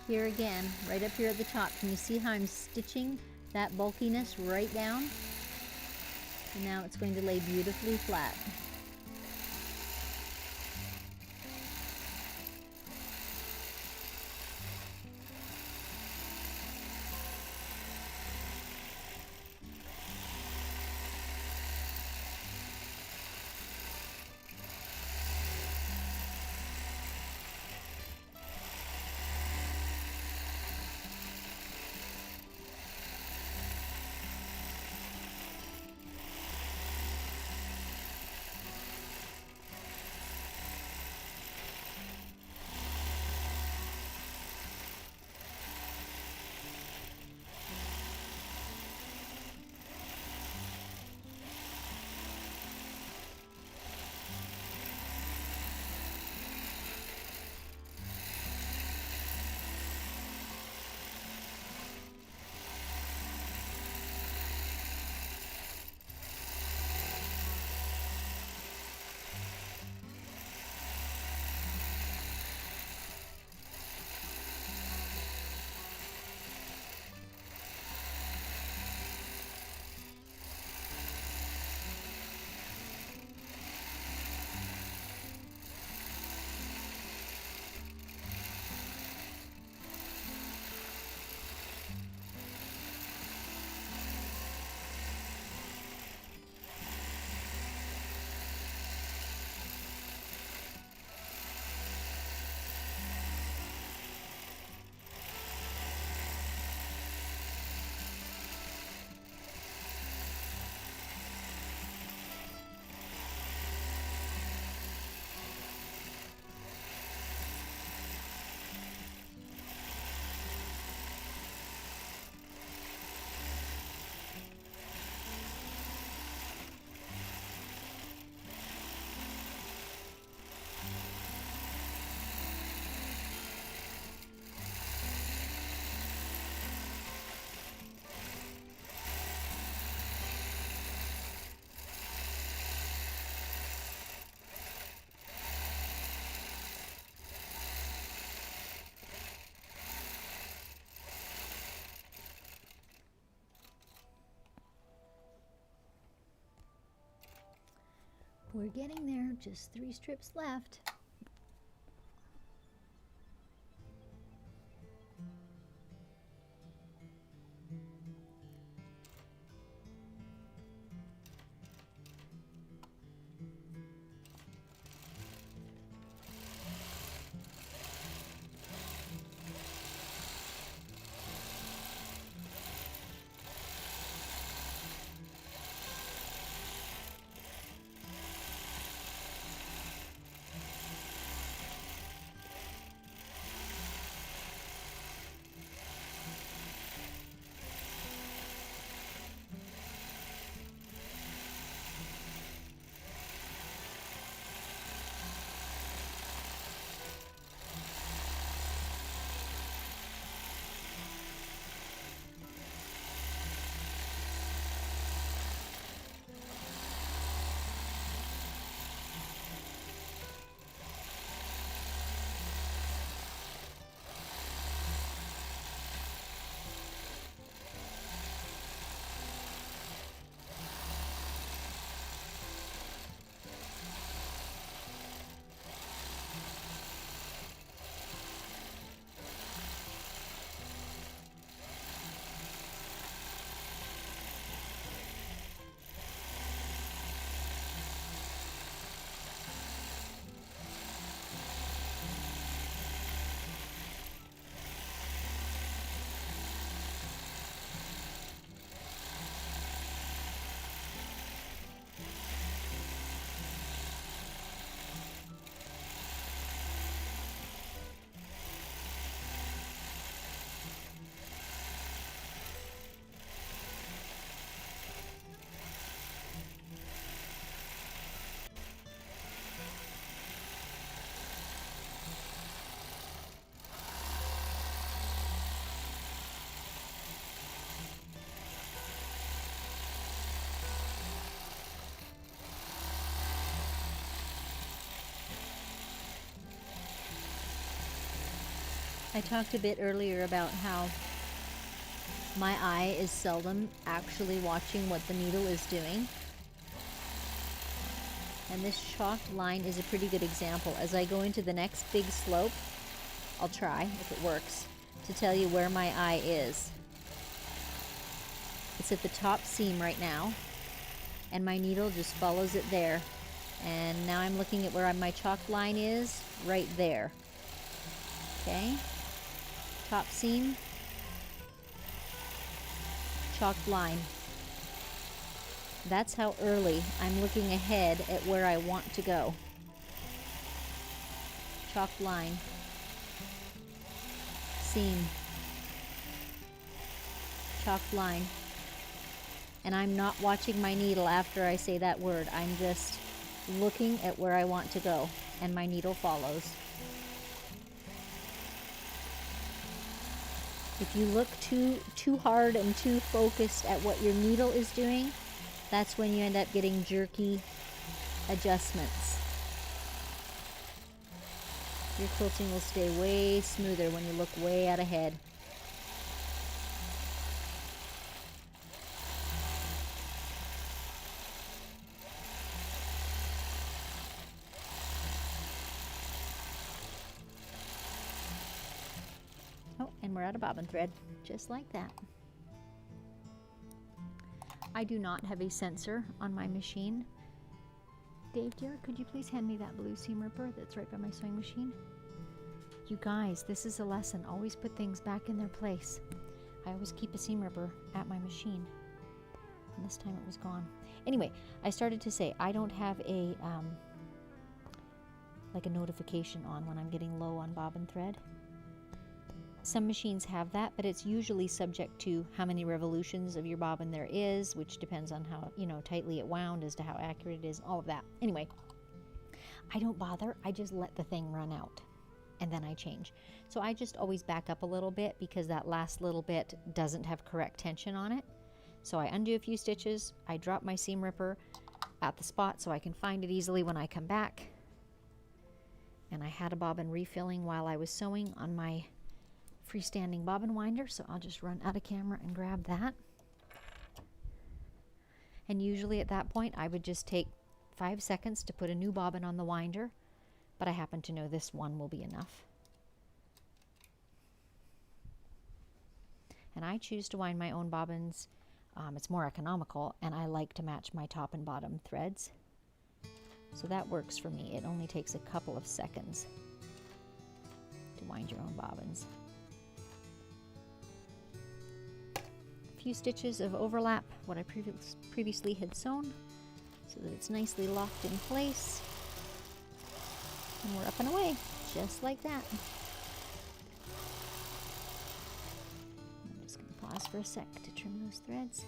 Here again, right up here at the top, can you see how I'm stitching that bulkiness right down? And now it's going to lay beautifully flat. We're getting there, just 3 strips left. I talked a bit earlier about how my eye is seldom actually watching what the needle is doing. And this chalked line is a pretty good example. As I go into the next big slope, I'll try, if it works, to tell you where my eye is. It's at the top seam right now, and my needle just follows it there. And now I'm looking at where my chalk line is, right there. Okay? Top seam, chalked line. That's how early I'm looking ahead at where I want to go. Chalked line, seam, chalked line. And I'm not watching my needle after I say that word. I'm just looking at where I want to go, and my needle follows. If you look too hard and too focused at what your needle is doing, that's when you end up getting jerky adjustments. Your quilting will stay way smoother when you look way out ahead. Oh, and we're out of bobbin thread, just like that. I do not have a sensor on my machine. Dave, dear, could you please hand me that blue seam ripper that's right by my sewing machine? You guys, this is a lesson. Always put things back in their place. I always keep a seam ripper at my machine. And this time it was gone. Anyway, I started to say I don't have a like a notification on when I'm getting low on bobbin thread. Some machines have that, but it's usually subject to how many revolutions of your bobbin there is, which depends on how, tightly it wound as to how accurate it is, all of that. Anyway, I don't bother. I just let the thing run out, and then I change. So I just always back up a little bit because that last little bit doesn't have correct tension on it. So I undo a few stitches. I drop my seam ripper at the spot so I can find it easily when I come back. And I had a bobbin refilling while I was sewing on my freestanding bobbin winder, so I'll just run out of camera and grab that. And usually at that point I would just take 5 seconds to put a new bobbin on the winder, but I happen to know this one will be enough. And I choose to wind my own bobbins. It's more economical, and I like to match my top and bottom threads. So that works for me. It only takes a couple of seconds to wind your own bobbins. A few stitches of overlap, what I previously had sewn, so that it's nicely locked in place. And we're up and away, just like that. I'm just going to pause for a sec to trim those threads.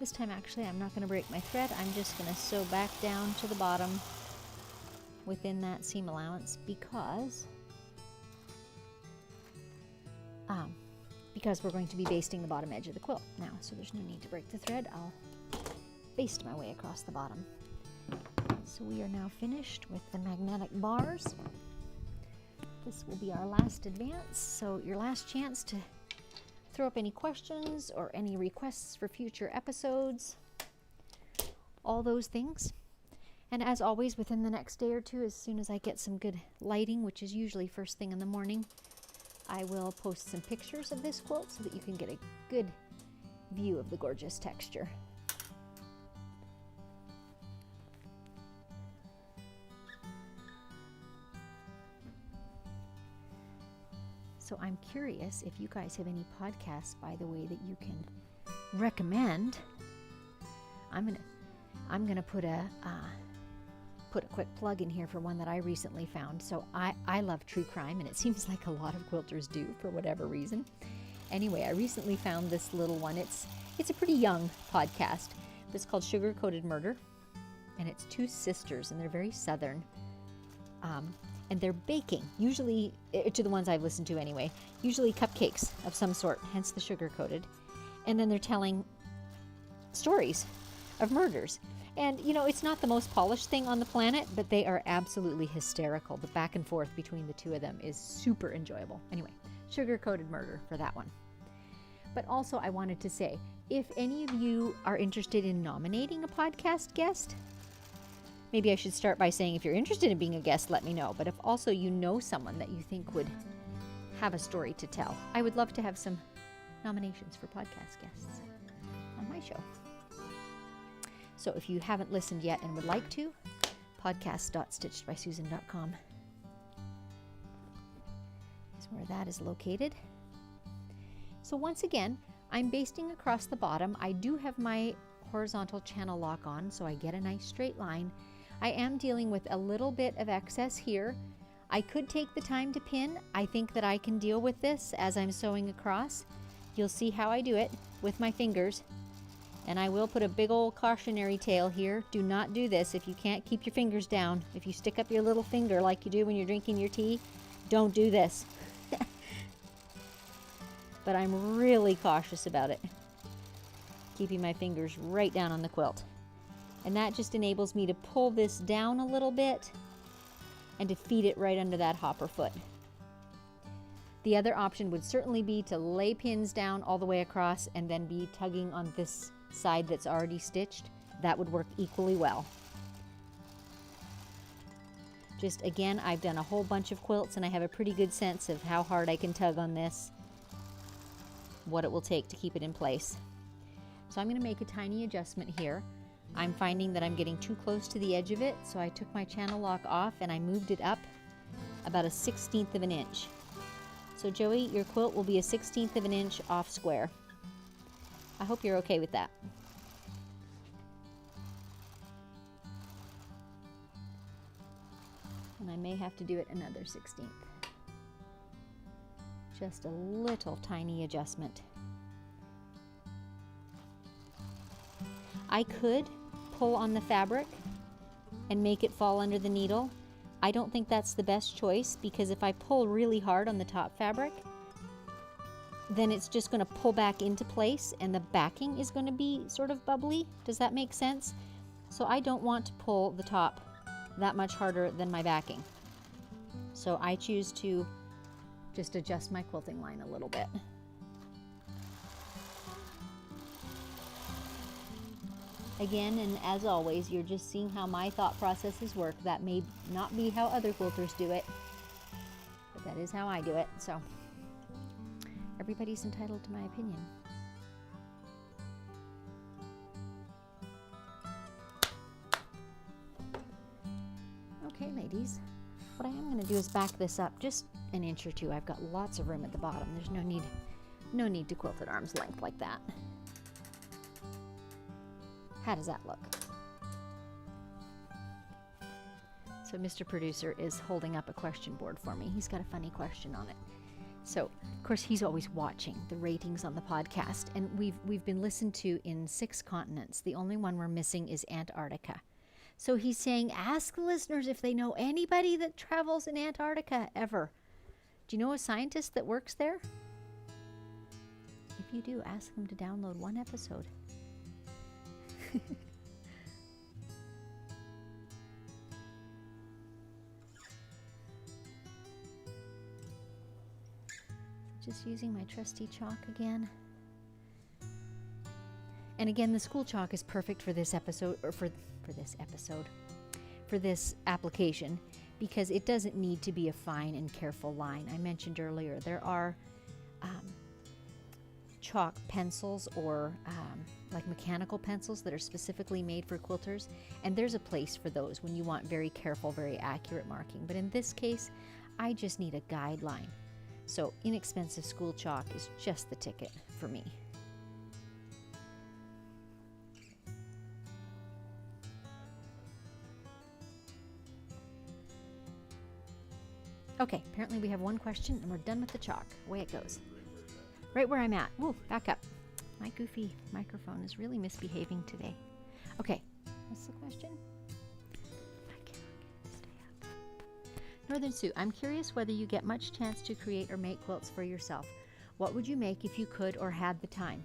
This time actually I'm not going to break my thread. I'm just going to sew back down to the bottom within that seam allowance because we're going to be basting the bottom edge of the quilt now, so there's no need to break the thread. I'll baste my way across the bottom. So we are now finished with the magnetic bars. This will be our last advance, so your last chance to throw up any questions or any requests for future episodes, all those things. And as always, within the next day or two, as soon as I get some good lighting, which is usually first thing in the morning, I will post some pictures of this quilt so that you can get a good view of the gorgeous texture. So I'm curious if you guys have any podcasts, by the way, that you can recommend. I'm gonna put a quick plug in here for one that I recently found. So I love true crime, and it seems like a lot of quilters do for whatever reason. Anyway, I recently found this little one. It's a pretty young podcast, but it's called Sugar Coated Murder, and it's two sisters, and they're very southern. And they're baking, usually, to the ones I've listened to anyway, usually cupcakes of some sort, hence the sugar coated. And then they're telling stories of murders. And, you know, it's not the most polished thing on the planet, but they are absolutely hysterical. The back and forth between the two of them is super enjoyable. Anyway, Sugar Coated Murder for that one. But also I wanted to say, if any of you are interested in nominating a podcast guest, maybe I should start by saying if you're interested in being a guest, let me know. But if also you know someone that you think would have a story to tell, I would love to have some nominations for podcast guests on my show. So if you haven't listened yet and would like to, podcast.stitchedbysusan.com is where that is located. So once again, I'm basting across the bottom. I do have my horizontal channel lock on, so I get a nice straight line. I am dealing with a little bit of excess here. I could take the time to pin. I think that I can deal with this as I'm sewing across. You'll see how I do it with my fingers. And I will put a big old cautionary tale here. Do not do this if you can't keep your fingers down. If you stick up your little finger like you do when you're drinking your tea, Don't do this. But I'm really cautious about it. Keeping my fingers right down on the quilt. And that just enables me to pull this down a little bit and to feed it right under that hopper foot. The other option would certainly be to lay pins down all the way across and then be tugging on this side that's already stitched. That would work equally well. Just again, I've done a whole bunch of quilts and I have a pretty good sense of how hard I can tug on this, what it will take to keep it in place. So I'm going to make a tiny adjustment here. I'm finding that I'm getting too close to the edge of it, so I took my channel lock off and I moved it up about a 1/16 of an inch. So Joey, your quilt will be a 1/16 of an inch off square. I hope you're okay with that. And I may have to do it another 1/16. Just a little tiny adjustment. I could pull on the fabric and make it fall under the needle. I don't think that's the best choice because if I pull really hard on the top fabric, then it's just going to pull back into place and the backing is going to be sort of bubbly. Does that make sense? So I don't want to pull the top that much harder than my backing. So I choose to just adjust my quilting line a little bit. Again, and as always, you're just seeing how my thought processes work. That may not be how other quilters do it, but that is how I do it. So everybody's entitled to my opinion. Okay, ladies, what I am going to do is back this up just an inch or two. I've got lots of room at the bottom. There's no need to quilt at arm's length like that. How does that look? So Mr. Producer is holding up a question board for me. He's got a funny question on it. So, of course, he's always watching the ratings on the podcast, and we've been listened to in 6 continents. The only one we're missing is Antarctica. So he's saying, ask the listeners if they know anybody that travels in Antarctica ever. Do you know a scientist that works there? If you do, ask them to download 1 episode. Just using my trusty chalk again. And again, the school chalk is perfect for this episode, or for this application, because it doesn't need to be a fine and careful line. I mentioned earlier there are chalk pencils or like mechanical pencils that are specifically made for quilters, and there's a place for those when you want very careful, very accurate marking. But in this case, I just need a guideline. So inexpensive school chalk is just the ticket for me. Okay, apparently we have 1 question and we're done with the chalk. Away it goes. Right where I'm at. Ooh, back up. My goofy microphone is really misbehaving today. Okay, what's the question? I can't get it to stay up. Northern Sue, I'm curious whether you get much chance to create or make quilts for yourself. What would you make if you could or had the time?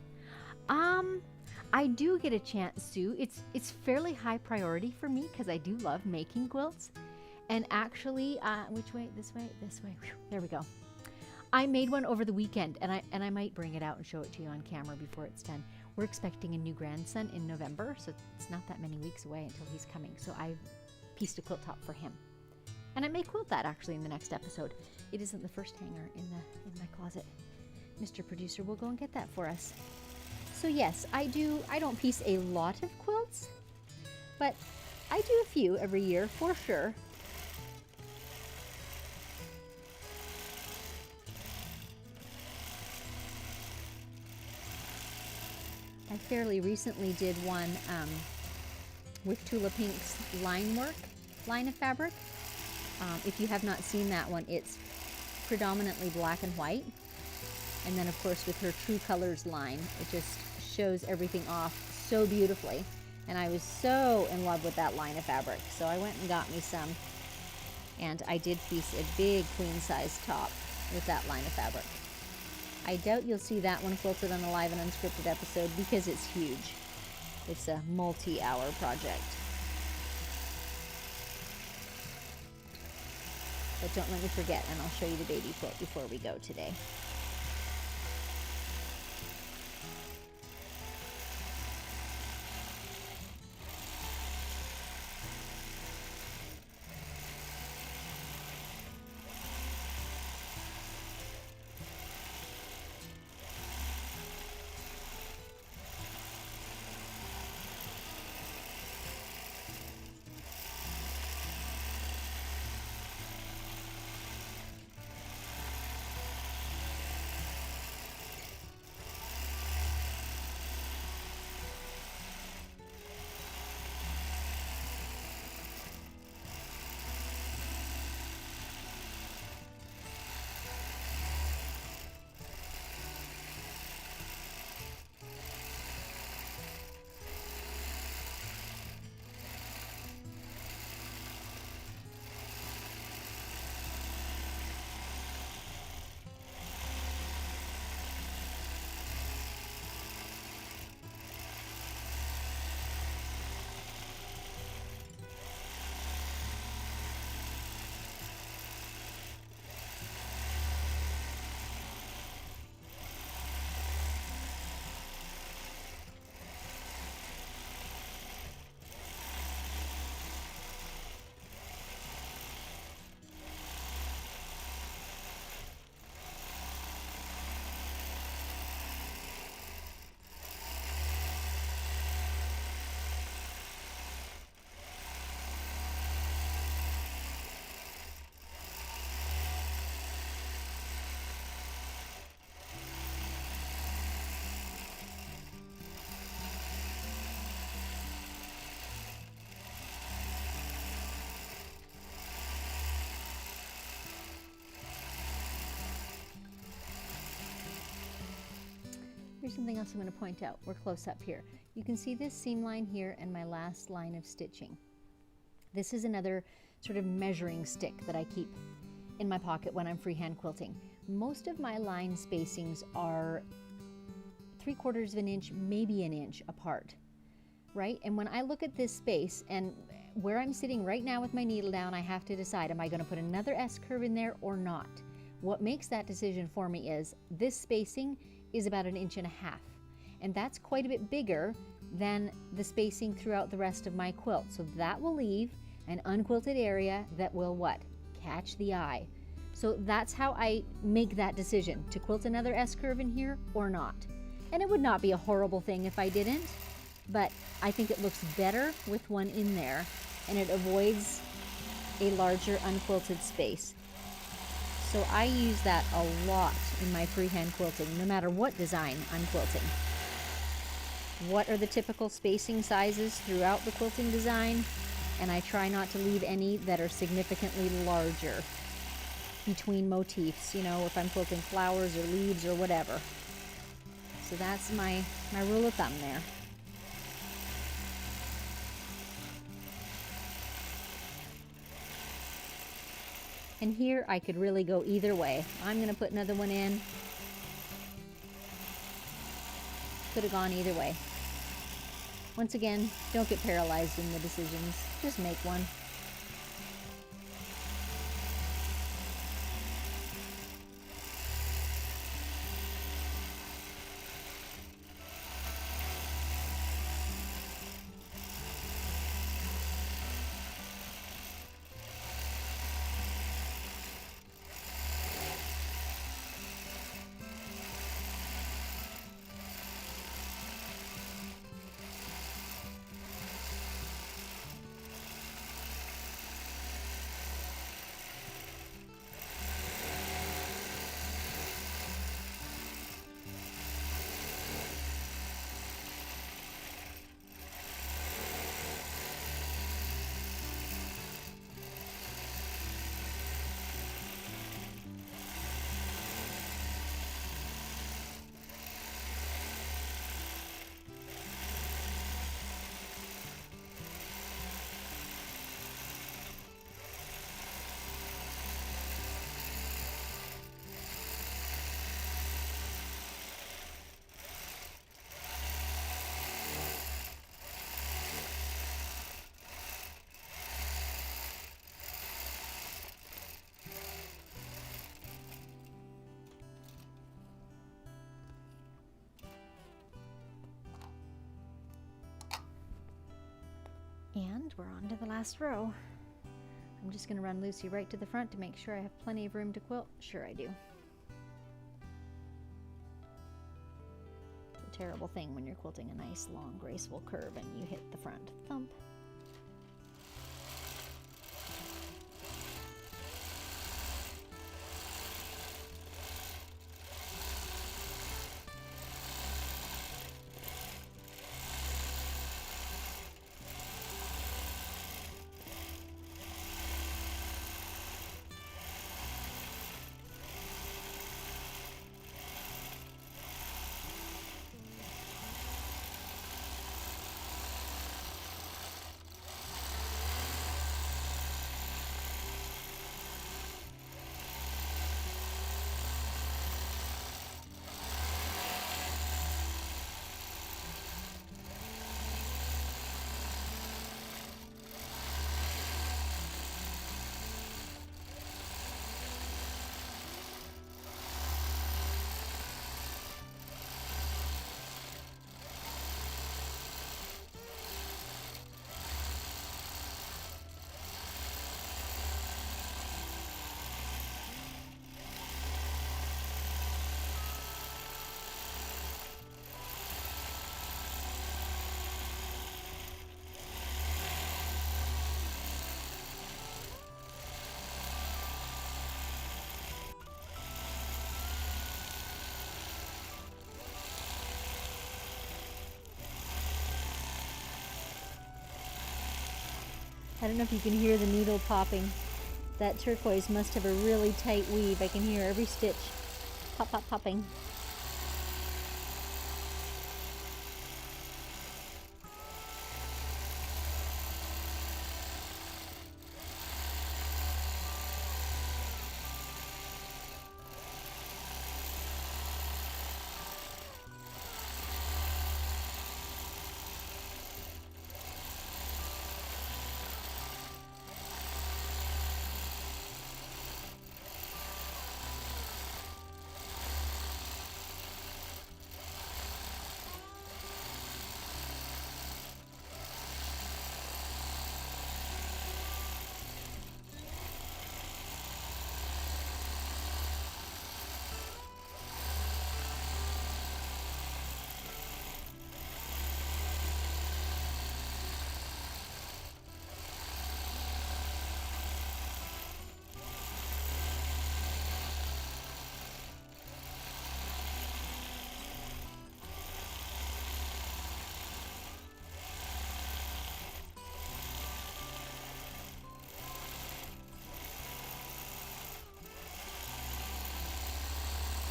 I do get a chance, Sue. It's fairly high priority for me because I do love making quilts. And actually, which way? This way? This way. Whew, there we go. I made one over the weekend, and I might bring it out and show it to you on camera before it's done. We're expecting a new grandson in November, so it's not that many weeks away until he's coming. So I pieced a quilt top for him. And I may quilt that actually in the next episode. It isn't the first hanger in my closet. Mr. Producer will go and get that for us. So yes, I do. I don't piece a lot of quilts, but I do a few every year for sure. I fairly recently did one with Tula Pink's line of fabric. If you have not seen that one, it's predominantly black and white. And then, of course, with her True Colors line, it just shows everything off so beautifully. And I was so in love with that line of fabric. So I went and got me some. And I did piece a big queen size top with that line of fabric. I doubt you'll see that one quilted on a live and unscripted episode because it's huge. It's a multi-hour project. But don't let me forget, and I'll show you the baby quilt before we go today. Here's something else I'm going to point out. We're close up here. You can see this seam line here and my last line of stitching. This is another sort of measuring stick that I keep in my pocket when I'm freehand quilting. Most of my line spacings are 3/4 of an inch, maybe an inch apart, right? And when I look at this space and where I'm sitting right now with my needle down, I have to decide, am I going to put another S curve in there or not? What makes that decision for me is this spacing is about 1.5 inches, and that's quite a bit bigger than the spacing throughout the rest of my quilt. So that will leave an unquilted area that will what? Catch the eye. So that's how I make that decision, to quilt another S curve in here or not. And it would not be a horrible thing if I didn't, but I think it looks better with one in there, and it avoids a larger unquilted space. So I use that a lot in my freehand quilting, no matter what design I'm quilting. What are the typical spacing sizes throughout the quilting design? And I try not to leave any that are significantly larger between motifs, you know, if I'm quilting flowers or leaves or whatever. So that's my rule of thumb there. And here I could really go either way. I'm going to put another one in. Could have gone either way. Once again, don't get paralyzed in the decisions. Just make one. we're on to the last row. I'm just going to run Lucy right to the front to make sure I have plenty of room to quilt. Sure I do. It's a terrible thing when you're quilting a nice, long, graceful curve and you hit the front thump. I don't know if you can hear the needle popping. That turquoise must have a really tight weave. I can hear every stitch pop, pop, popping.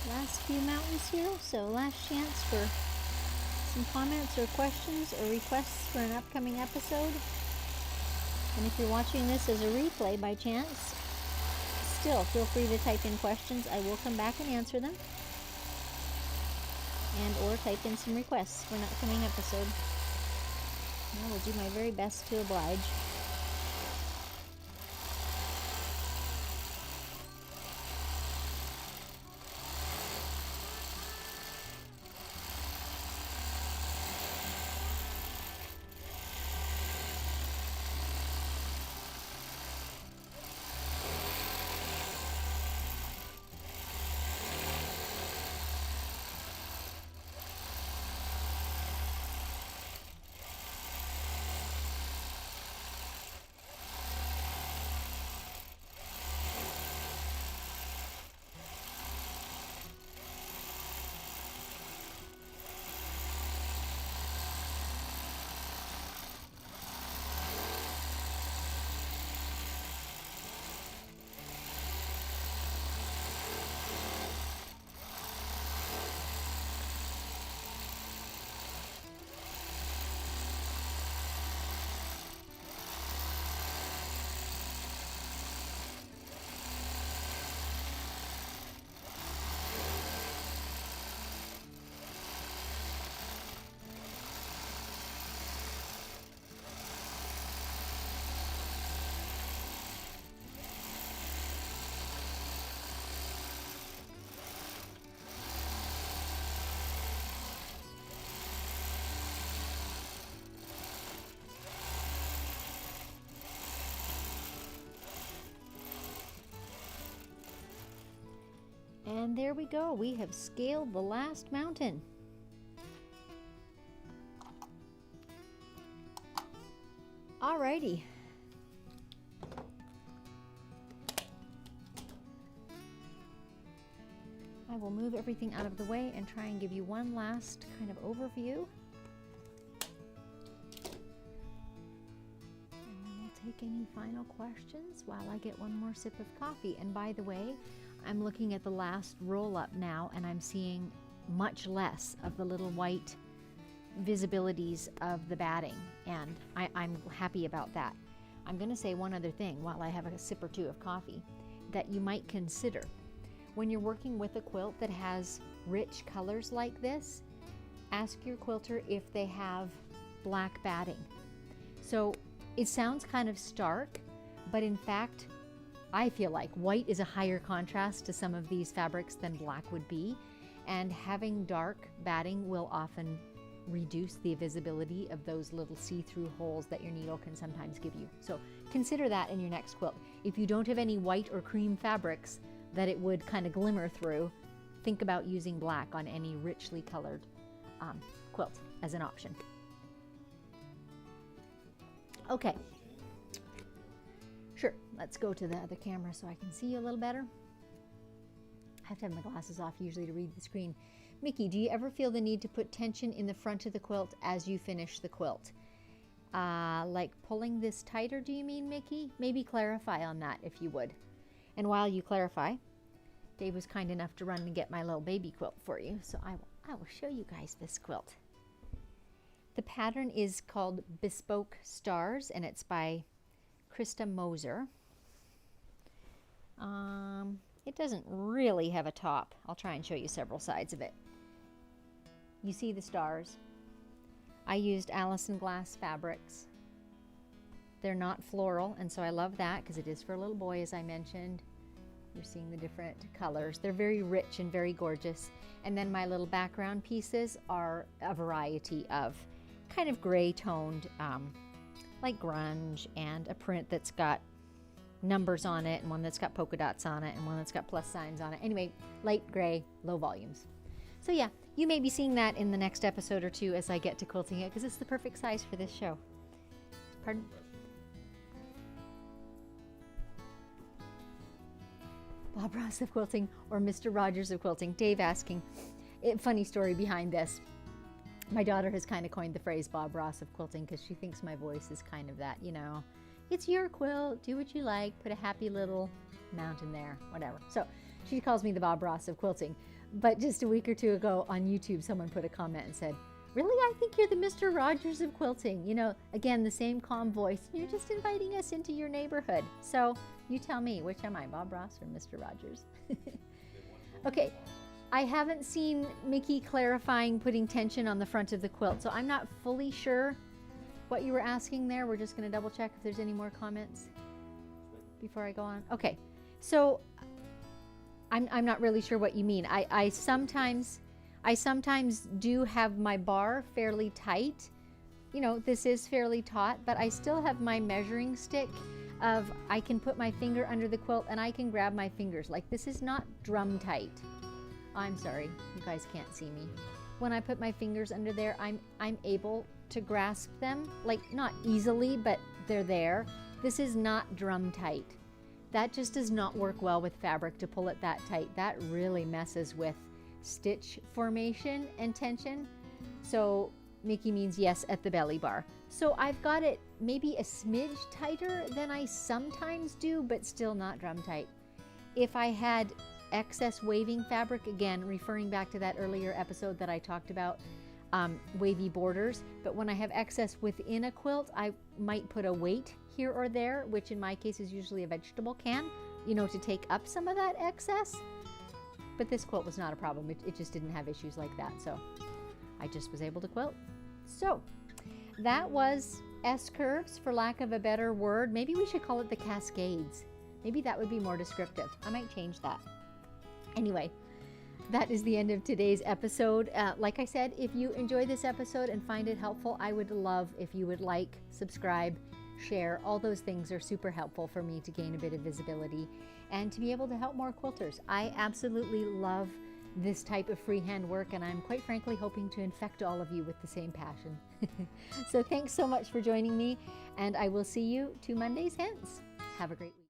Last few mountains here, so last chance for some comments or questions or requests for an upcoming episode. And if you're watching this as a replay by chance, still feel free to type in questions. I will come back and answer them. And or type in some requests for an upcoming episode. I will do my very best to oblige. And there we go. We have scaled the last mountain. Alrighty. I will move everything out of the way and try and give you one last kind of overview. And then we'll take any final questions while I get one more sip of coffee. And by the way, I'm looking at the last roll up now, and I'm seeing much less of the little white visibilities of the batting, and I'm happy about that. I'm going to say one other thing while I have a sip or two of coffee that you might consider. When you're working with a quilt that has rich colors like this, ask your quilter if they have black batting. So it sounds kind of stark, but in fact, I feel like white is a higher contrast to some of these fabrics than black would be, and having dark batting will often reduce the visibility of those little see-through holes that your needle can sometimes give you. So consider that in your next quilt. If you don't have any white or cream fabrics that it would kind of glimmer through, think about using black on any richly colored quilt as an option. Okay. Sure, let's go to the other camera so I can see you a little better. I have to have my glasses off usually to read the screen. Mickey, do you ever feel the need to put tension in the front of the quilt as you finish the quilt? Like pulling this tighter, do you mean, Mickey? Maybe clarify on that if you would. And while you clarify, Dave was kind enough to run and get my little baby quilt for you, so I will show you guys this quilt. The pattern is called Bespoke Stars, and it's by Krista Moser. It doesn't really have a top. I'll try and show you several sides of it. You see the stars. I used Allison Glass fabrics. They're not floral, and so I love that because it is for a little boy, as I mentioned. You're seeing the different colors. They're very rich and very gorgeous. And then my little background pieces are a variety of kind of gray toned, like grunge, and a print that's got numbers on it, and one that's got polka dots on it, and one that's got plus signs on it. Anyway, light gray, low volumes. So yeah, you may be seeing that in the next episode or two as I get to quilting it, because it's the perfect size for this show. Pardon? Bob Ross of Quilting or Mr. Rogers of Quilting. Dave asking. Funny story behind this. My daughter has kind of coined the phrase Bob Ross of Quilting because she thinks my voice is kind of that, you know, it's your quilt, do what you like, put a happy little mountain there, whatever. So she calls me the Bob Ross of Quilting. But just a week or two ago on YouTube, someone put a comment and said, really, I think you're the Mr. Rogers of Quilting. You know, again, the same calm voice. You're just inviting us into your neighborhood. So you tell me, which am I, Bob Ross or Mr. Rogers? Okay, I haven't seen Mickey clarifying putting tension on the front of the quilt, so I'm not fully sure what you were asking there. We're just going to double check if there's any more comments before I go on. Okay, so I'm not really sure what you mean. I sometimes do have my bar fairly tight. You know, this is fairly taut, but I still have my measuring stick of I can put my finger under the quilt and I can grab my fingers. Like, this is not drum tight. I'm sorry, you guys can't see me. When I put my fingers under there, I'm able to grasp them, like not easily, but they're there. This is not drum tight. That just does not work well with fabric to pull it that tight. That really messes with stitch formation and tension. So Mickey means yes at the belly bar. So I've got it maybe a smidge tighter than I sometimes do, but still not drum tight. If I had excess waving fabric, again, referring back to that earlier episode that I talked about, wavy borders, but when I have excess within a quilt, I might put a weight here or there, which in my case is usually a vegetable can, you know, to take up some of that excess. But this quilt was not a problem. It just didn't have issues like that, so I just was able to quilt. So that was S-curves, for lack of a better word. Maybe we should call it the Cascades. Maybe that would be more descriptive. I might change that. Anyway, that is the end of today's episode. Like I said, if you enjoy this episode and find it helpful, I would love if you would like, subscribe, share. All those things are super helpful for me to gain a bit of visibility and to be able to help more quilters. I absolutely love this type of freehand work, and I'm quite frankly hoping to infect all of you with the same passion. So thanks so much for joining me, and I will see you 2 Mondays hence. Have a great week.